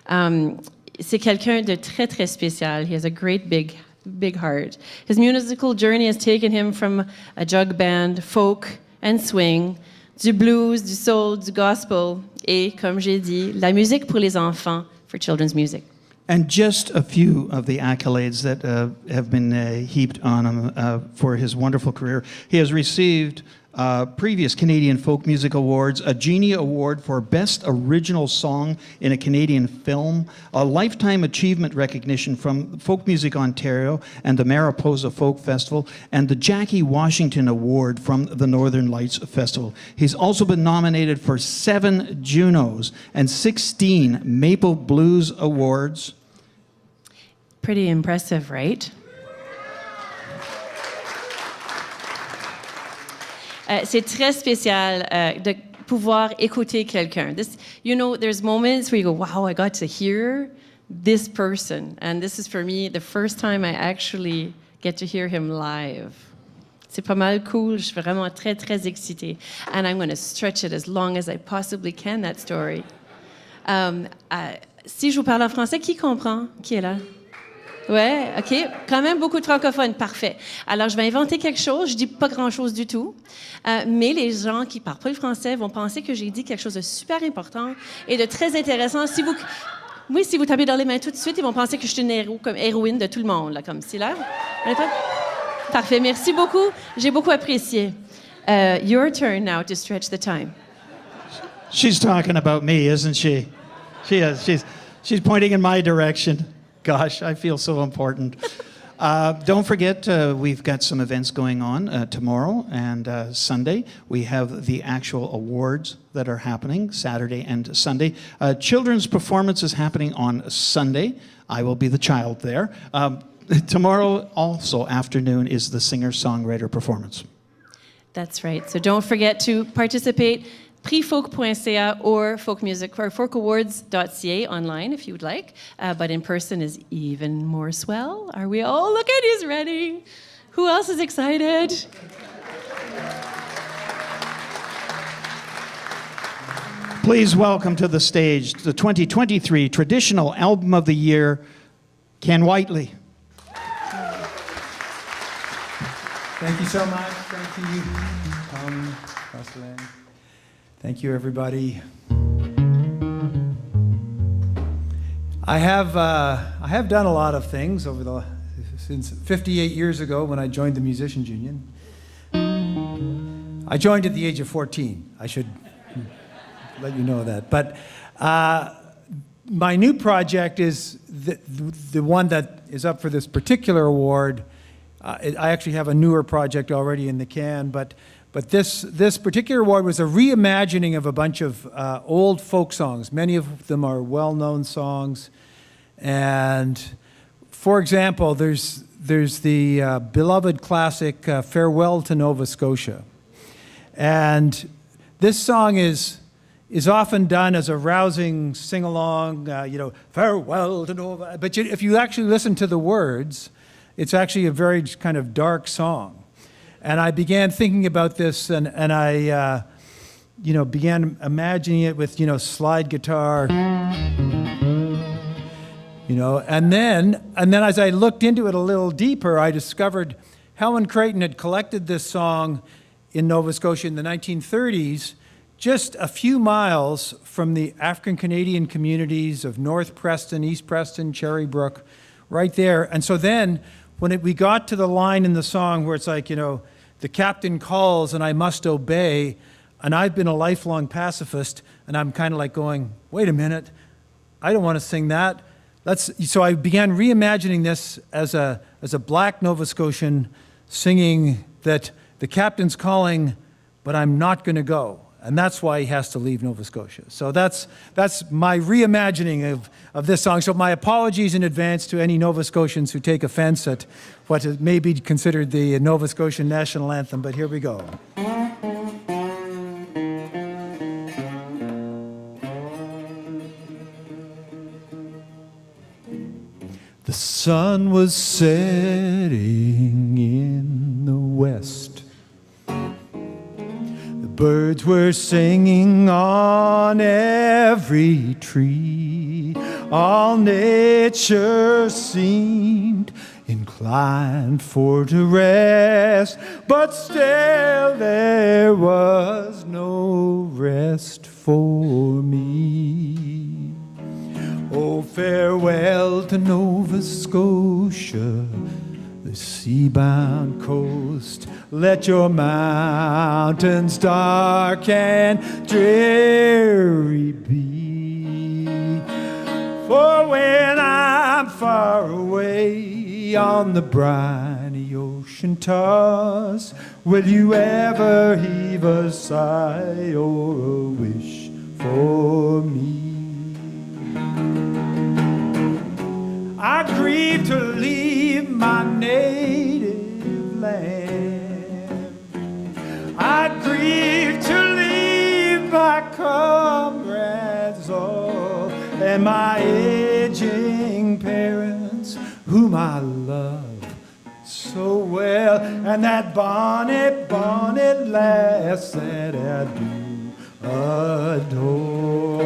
C'est quelqu'un de très, très spécial. He has a great big big heart. His musical journey has taken him from a jug band, folk and swing, du blues, du soul, du gospel, et, comme j'ai dit, la musique pour les enfants, for children's music. And just a few of the accolades that have been heaped on him for his wonderful career. He has received previous Canadian Folk Music Awards, a Genie Award for Best Original Song in a Canadian Film, a Lifetime Achievement Recognition from Folk Music Ontario and the Mariposa Folk Festival, and the Jackie Washington Award from the Northern Lights Festival. He's also been nominated for 7 Junos and 16 Maple Blues Awards. Pretty impressive, right? C'est très spécial de pouvoir écouter quelqu'un. There's moments where you go, wow, I got to hear this person. And this is, for me, the first time I actually get to hear him live. C'est pas mal cool. Je suis vraiment très, très excitée. And I'm going to stretch it as long as I possibly can, that story. Si je vous parle en français, qui comprend? Qui est là? Ouais, OK. Quand même beaucoup de francophones. Parfait. Alors, je vais inventer quelque chose. Je dis pas grand-chose du tout. Mais les gens qui parlent pas le français vont penser que j'ai dit quelque chose de super important et de très intéressant. Si vous tapez dans les mains tout de suite, ils vont penser que je suis une héroïne de tout le monde, là, comme si là. Parfait. Merci beaucoup. J'ai beaucoup apprécié. Your turn now to stretch the time. She's talking about me, isn't she? She is. She's pointing in my direction. Gosh, I feel so important. Don't forget, we've got some events going on tomorrow and Sunday. We have the actual awards that are happening Saturday and Sunday. Children's performance is happening on Sunday. I will be the child there. Tomorrow, also afternoon, is the singer-songwriter performance. That's right. So don't forget to participate. prixfolk.ca or folkawards.ca online if you would like. But in person is even more swell. Are we all? Look at, he's ready. Who else is excited? Please welcome to the stage the 2023 Traditional Album of the Year, Ken Whiteley. Thank you so much. Thank you, Tom, Jocelyn. Thank you, everybody. I have done a lot of things since 58 years ago when I joined the Musicians Union. I joined at the age of 14. I should let you know that. But my new project is the one that is up for this particular award. I actually have a newer project already in the can, but this particular award was a reimagining of a bunch of old folk songs. Many of them are well-known songs. And for example, there's the beloved classic Farewell to Nova Scotia. And this song is often done as a rousing sing-along, farewell to Nova. But if you actually listen to the words, it's actually a very kind of dark song. And I began thinking about this, and I, began imagining it with, slide guitar, and then as I looked into it a little deeper, I discovered Helen Creighton had collected this song in Nova Scotia in the 1930s, just a few miles from the African-Canadian communities of North Preston, East Preston, Cherrybrook, right there. And so then, when we got to the line in the song where it's like, the captain calls and I must obey, and I've been a lifelong pacifist, and I'm kind of like going, wait a minute, I don't want to sing that. So I began reimagining this as a black Nova Scotian singing that the captain's calling, but I'm not going to go. And that's why he has to leave Nova Scotia. So that's my reimagining of this song. So my apologies in advance to any Nova Scotians who take offense at what may be considered the Nova Scotian national anthem, but here we go. The sun was setting in the west. Birds were singing on every tree. All nature seemed inclined for to rest, but still there was no rest for me. Oh, farewell to Nova Scotia, the sea-bound coast. Let your mountains dark and dreary be. For when I'm far away on the briny ocean toss, will you ever heave a sigh or a wish for me? I grieve to leave my native land. I grieve to leave my comrades all, and my aging parents, whom I love so well, and that bonnet, bonnet lass that I do adore.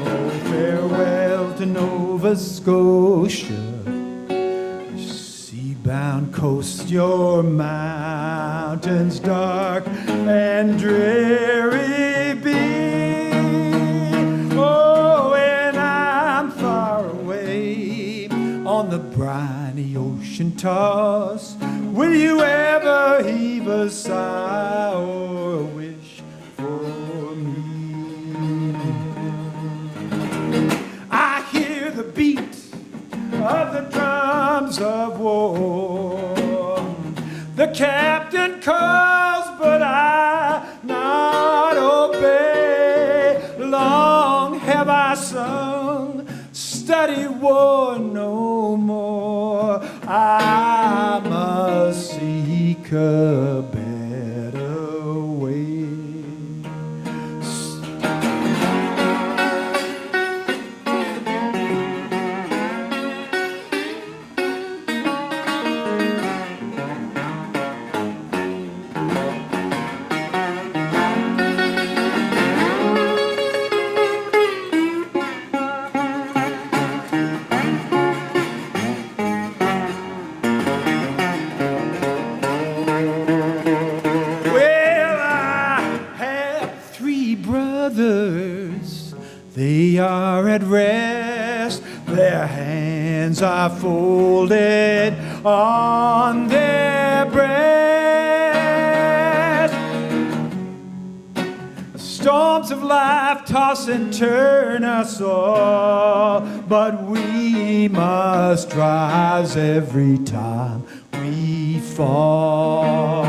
Oh, farewell to Nova Scotia, sea-bound coast, your mountains dark and dreary be. Oh, when I'm far away on the briny ocean toss, will you ever heave a sigh or a wish for me? I hear the beat of the drums of war. The captain calls, but I not obey. Long have I sung, study war no more. I must seek a better way. They are at rest, their hands are folded on their breast. Storms of life toss and turn us all, but we must rise every time we fall.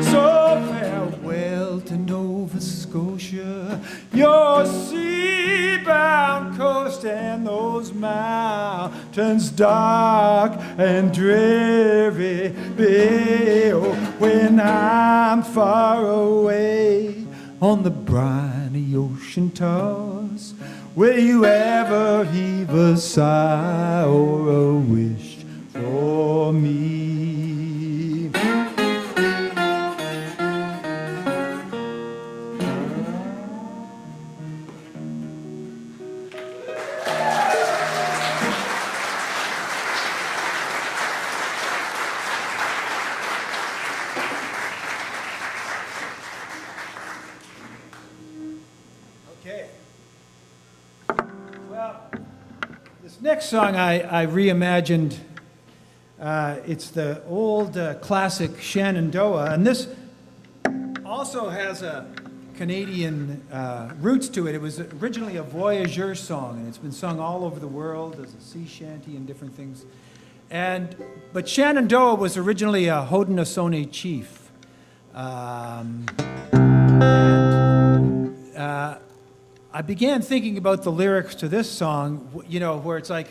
So farewell to Nova Scotia, your sea-bound coast, and those mountains dark and dreary be. Oh, when I'm far away on the briny ocean toss, will you ever heave a sigh or a wish for me? Next song I reimagined. It's the old classic Shenandoah, and this also has a Canadian roots to it. It was originally a voyageur song, and it's been sung all over the world as a sea shanty and different things. But Shenandoah was originally a Haudenosaunee chief. I began thinking about the lyrics to this song, you know, where it's like,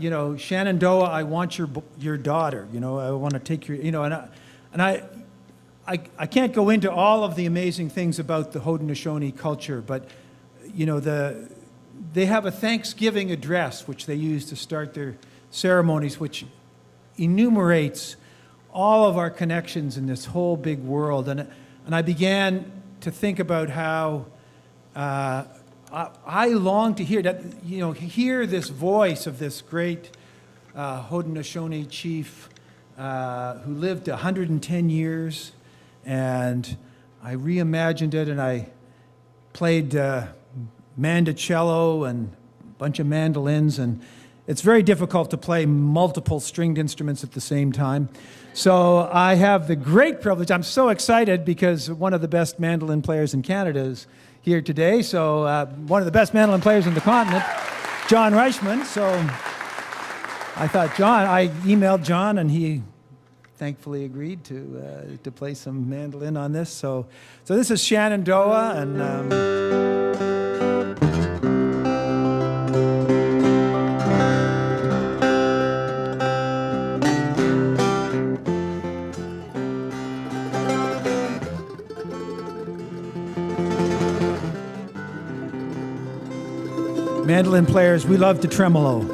you know, Shenandoah, I want your daughter, you know, I want to take your, you know, and I can't go into all of the amazing things about the Haudenosaunee culture, but, you know, they have a Thanksgiving address, which they use to start their ceremonies, which enumerates all of our connections in this whole big world. And I began to think about how I long to hear that, you know, hear this voice of this great Haudenosaunee chief who lived 110 years, and I reimagined it, and I played mandocello and a bunch of mandolins, and it's very difficult to play multiple stringed instruments at the same time. So I have the great privilege, I'm so excited because one of the best mandolin players in Canada is here today, so one of the best mandolin players in the continent, John Reichmann. So I thought, I emailed John, and he thankfully agreed to play some mandolin on this. So this is Shannon, and mandolin players, we love to tremolo.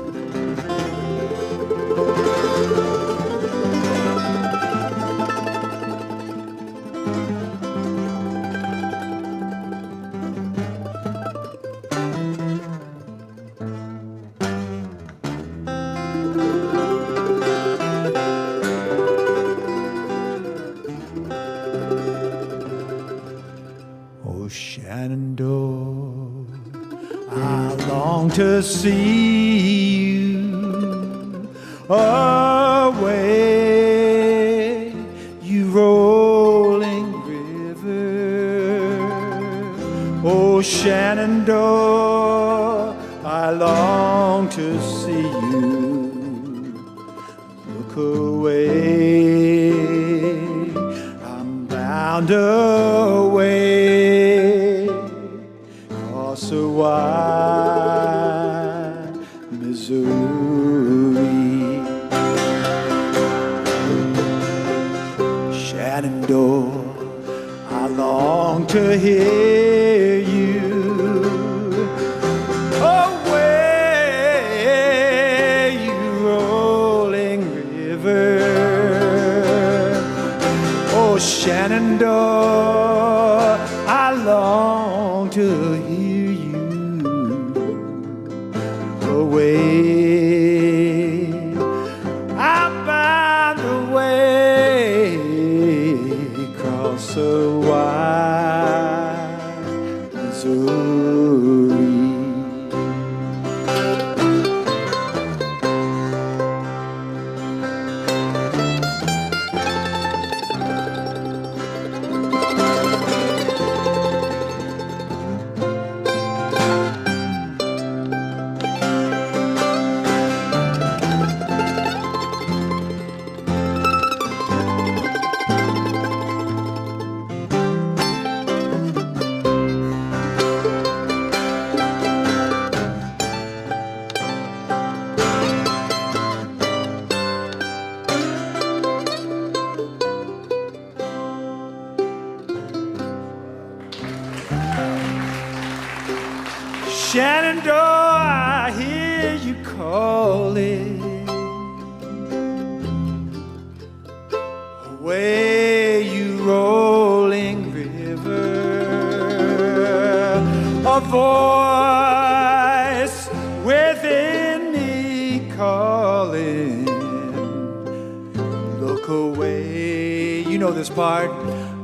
Oh, Shenandoah, I long to see you away, you rolling river. Oh, Shenandoah, I long to see you. Look away, I'm bound away, across a wide Missouri. Shenandoah, I long to hear you away, you rolling river. Oh, Shenandoah, I long to hear you away. I'm bound away, across a wide Missouri. Shenandoah, I hear you calling away, you rolling river. A voice within me calling. Look away, you know this part.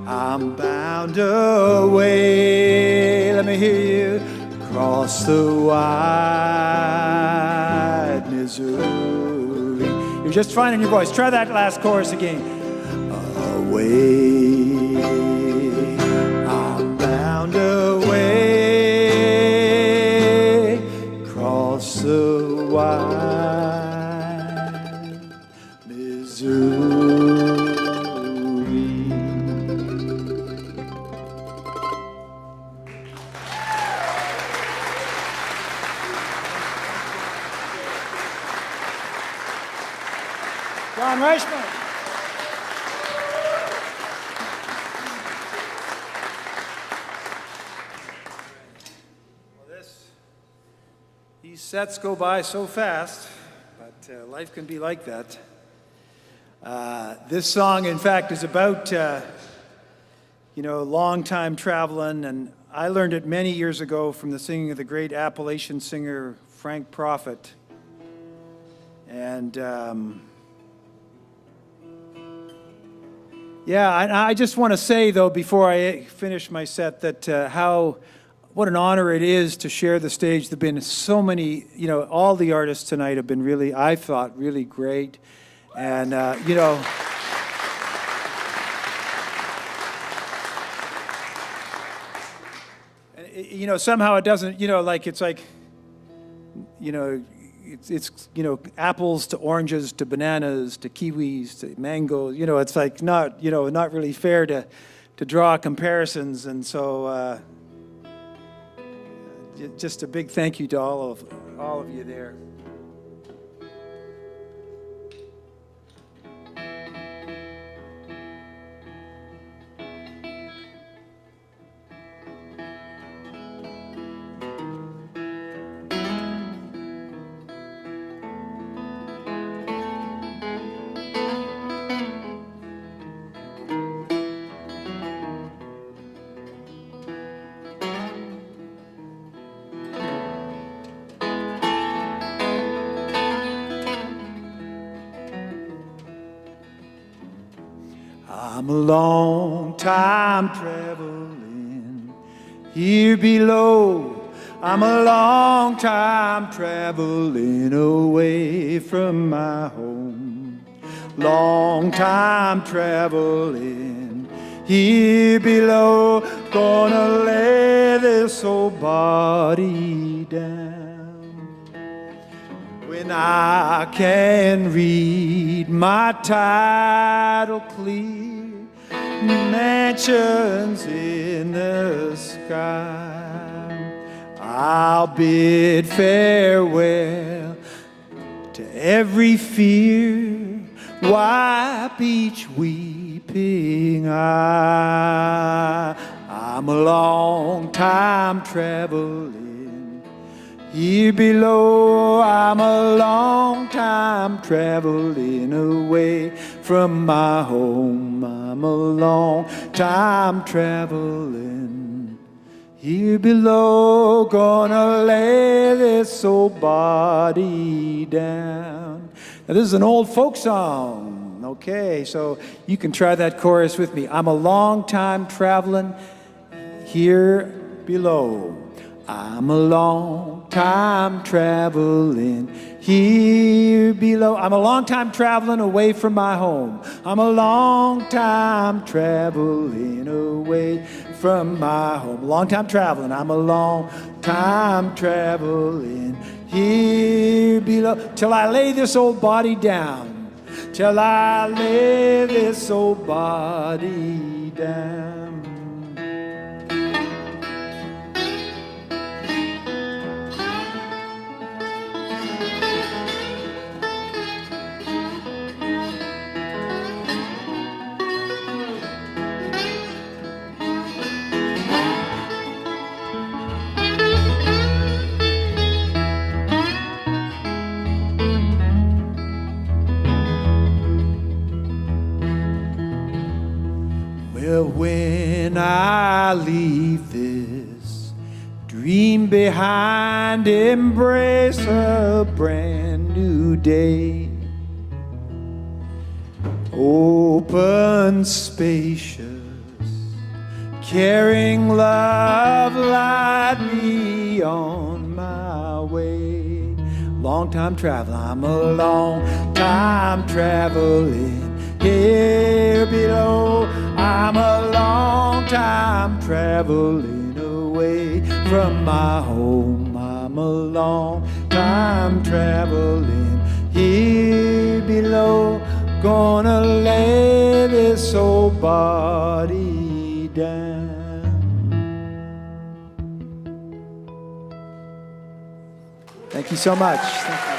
I'm bound away. Let me hear you. Across the wide Missouri. You're just finding your voice. Try that last chorus again. Away, I'm bound away, across the wide Missouri. John Reichmann. Well, these sets go by so fast, but life can be like that. This song, in fact, is about, long time traveling, and I learned it many years ago from the singing of the great Appalachian singer Frank Prophet. And yeah, I just want to say, though, before I finish my set, that what an honor it is to share the stage. There have been so many, all the artists tonight have been really, I thought, really great. And, somehow it doesn't, it's apples to oranges to bananas to kiwis to mangoes. It's like not really fair to draw comparisons. And so just a big thank you to all of you there. I'm a long time traveling here below. I'm a long time traveling away from my home. Long time traveling here below. Gonna lay this old body down. When I can read my title clear, mansions in the sky, I'll bid farewell to every fear, wipe each weeping eye. I'm a long time traveling here below. I'm a long time traveling away from my home. I'm a long time traveling here below. Gonna lay this old body down. Now this is an old folk song. Okay, so you can try that chorus with me. I'm a long time traveling here below. I'm a long time traveling here below. I'm a long time traveling away from my home. I'm a long time traveling away from my home. Long time traveling. I'm a long time traveling here below. Till I lay this old body down. Till I lay this old body down. When I leave this dream behind, embrace a brand new day. Open, spacious, caring love, light me on my way. Long time traveling, I'm a long time traveling here below. I'm a long time traveling away from my home. I'm a long time traveling here below. Gonna lay this old body down. Thank you so much. Thank you.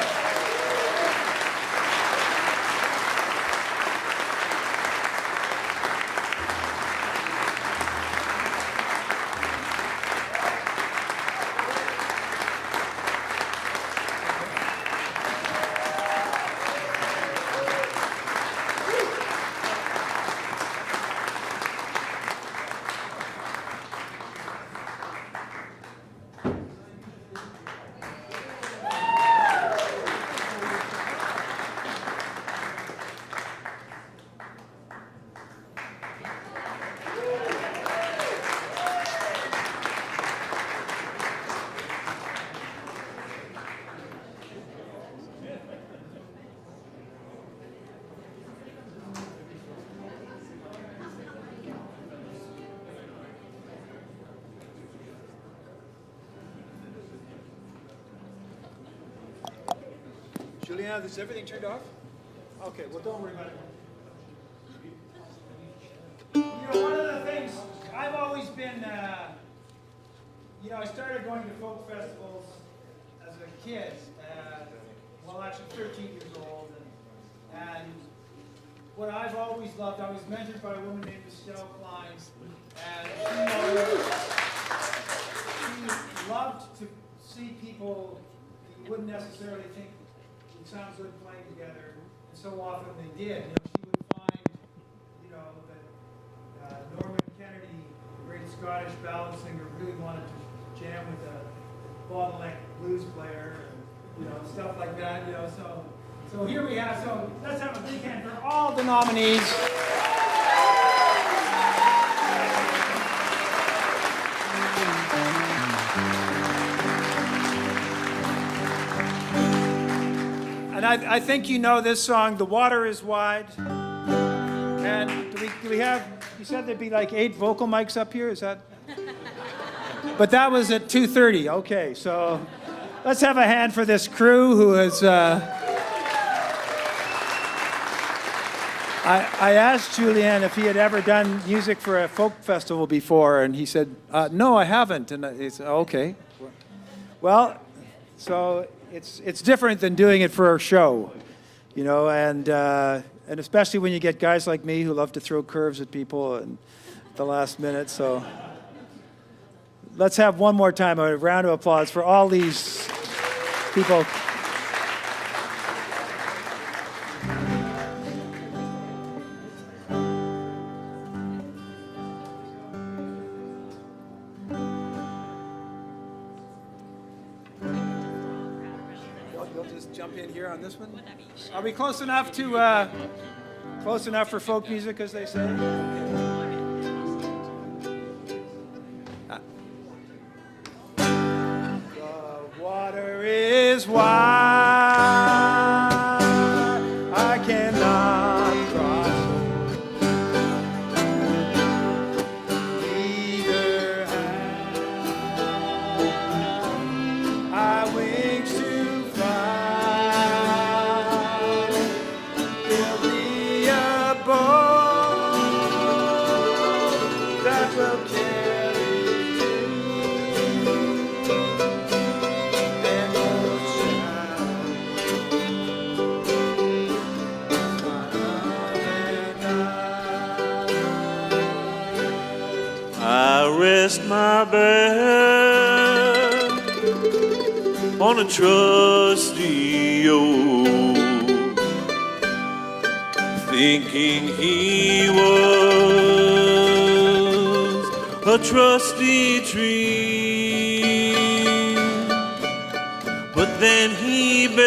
Juliana, is everything turned off? Okay, well, don't worry about it. You know, one of the things, I've always been, I started going to folk festivals as a kid, actually 13 years old, and what I've always loved, I was mentored by a woman named Michelle Klein, and she loved to see people you wouldn't necessarily think would sound good playing together, and so often they did. She would find, that Norman Kennedy, the great Scottish ballad singer, really wanted to jam with a bottleneck blues player, and stuff like that. So here we have. So let's have a big hand for all the nominees. And I think you know this song, "The Water is Wide." And do we have, you said there'd be like 8 vocal mics up here, is that? But that was at 2:30, okay, so let's have a hand for this crew who has, I asked Julian if he had ever done music for a folk festival before, and he said, no, I haven't, and he said, okay. Well, so it's different than doing it for a show, and especially when you get guys like me who love to throw curves at people at the last minute. So let's have one more time a round of applause for all these people. You'll just jump in here on this one? Are we close enough for folk music, as they say? The water is wide, I cannot cross. Neither have I wings to fly. Build me a boat that will carry an ocean. I rest my back on a trusty oak, thinking he was a trusty tree, but then he bent,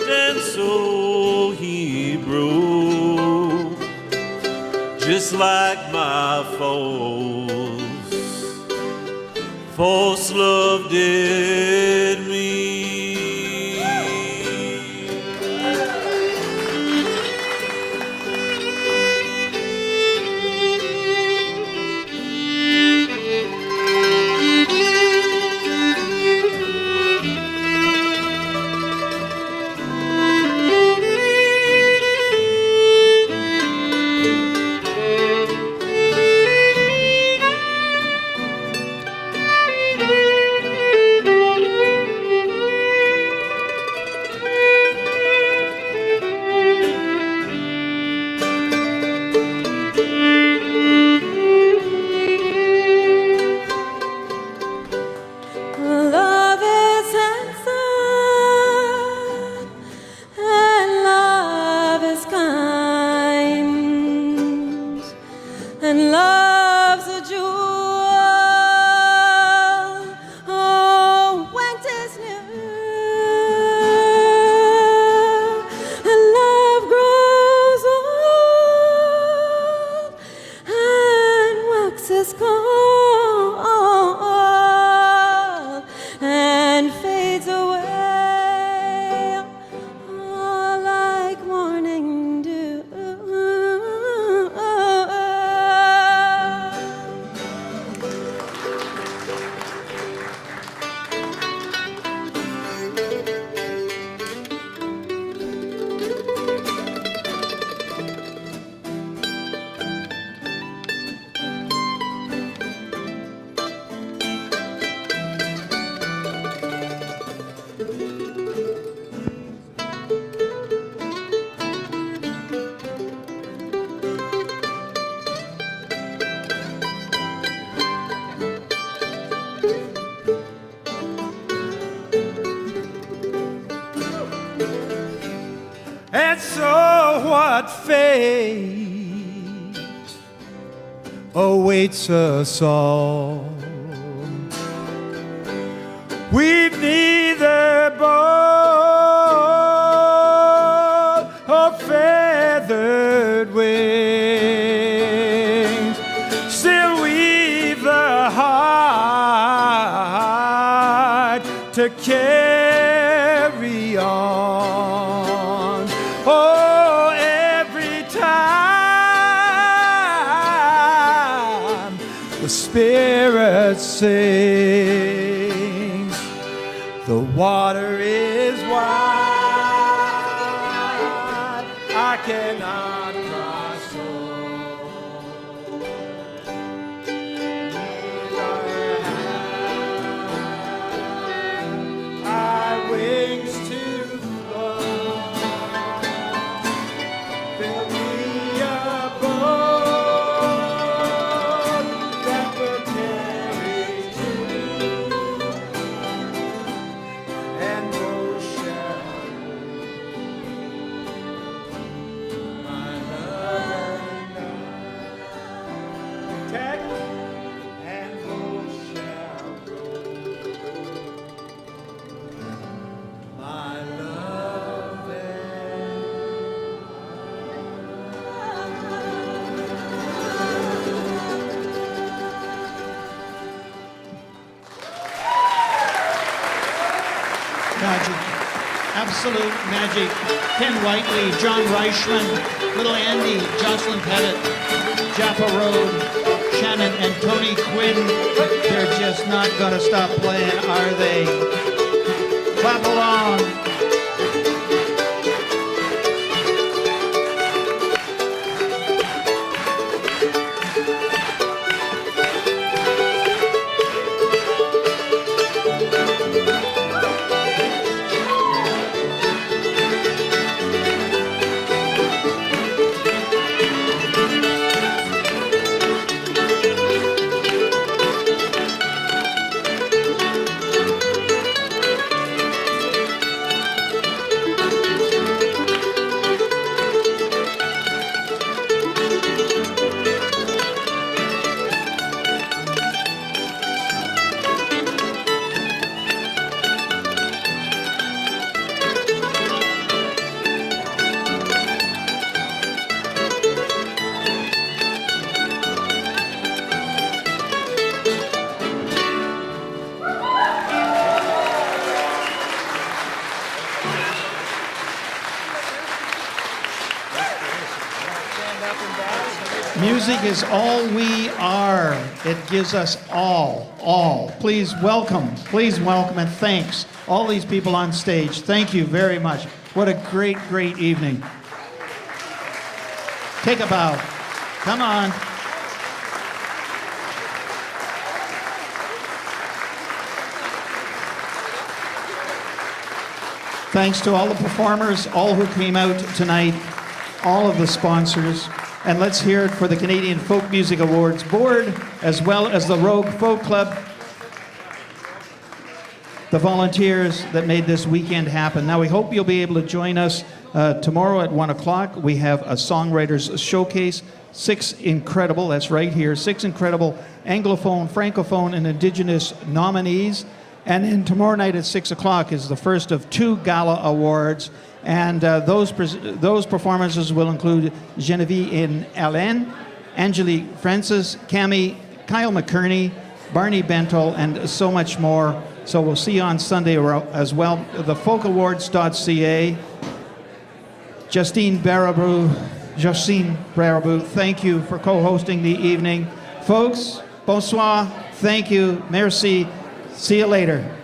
and so he broke, just like my false love did me. Love is handsome and love is kind and love's a jewel. Oh, when 'tis new, and love grows old and waxes cold and fades away, oh, like morning dew. awaits us all. We've neither bold or feathered wings, still we've the heart to carry on. Oh, every time the Spirit sings, the water is wide, I cannot cross over. Our wings to fly, build me a boat that will carry to, and those shall my love and I, and those shall go. My love and Magic. Absolute magic. Ken Whiteley, John Reichmann, Little Andy, Jocelyn Pettit, Jaffa Road, Shannon and Tony Quinn. They're just not going to stop playing, are they? Clap along. Music is all we are. It gives us all. Please welcome, and thanks all these people on stage. Thank you very much. What a great, great evening. Take a bow. Come on. Thanks to all the performers, all who came out tonight, all of the sponsors. And let's hear it for the Canadian Folk Music Awards Board, as well as the Rogue Folk Club, the volunteers that made this weekend happen. Now, we hope you'll be able to join us tomorrow at 1 o'clock. We have a songwriters showcase, 6 incredible, that's right here, 6 incredible Anglophone, Francophone, and Indigenous nominees. And then tomorrow night at 6 o'clock is the first of 2 gala awards. And those performances will include Genevieve and Alain, Angelique Francis, Cami, Kyle McKerney, Barney Bentall, and so much more. So we'll see you on Sunday as well. The folkawards.ca. Justine Barabou, thank you for co-hosting the evening. Folks, bonsoir, thank you, merci. See you later.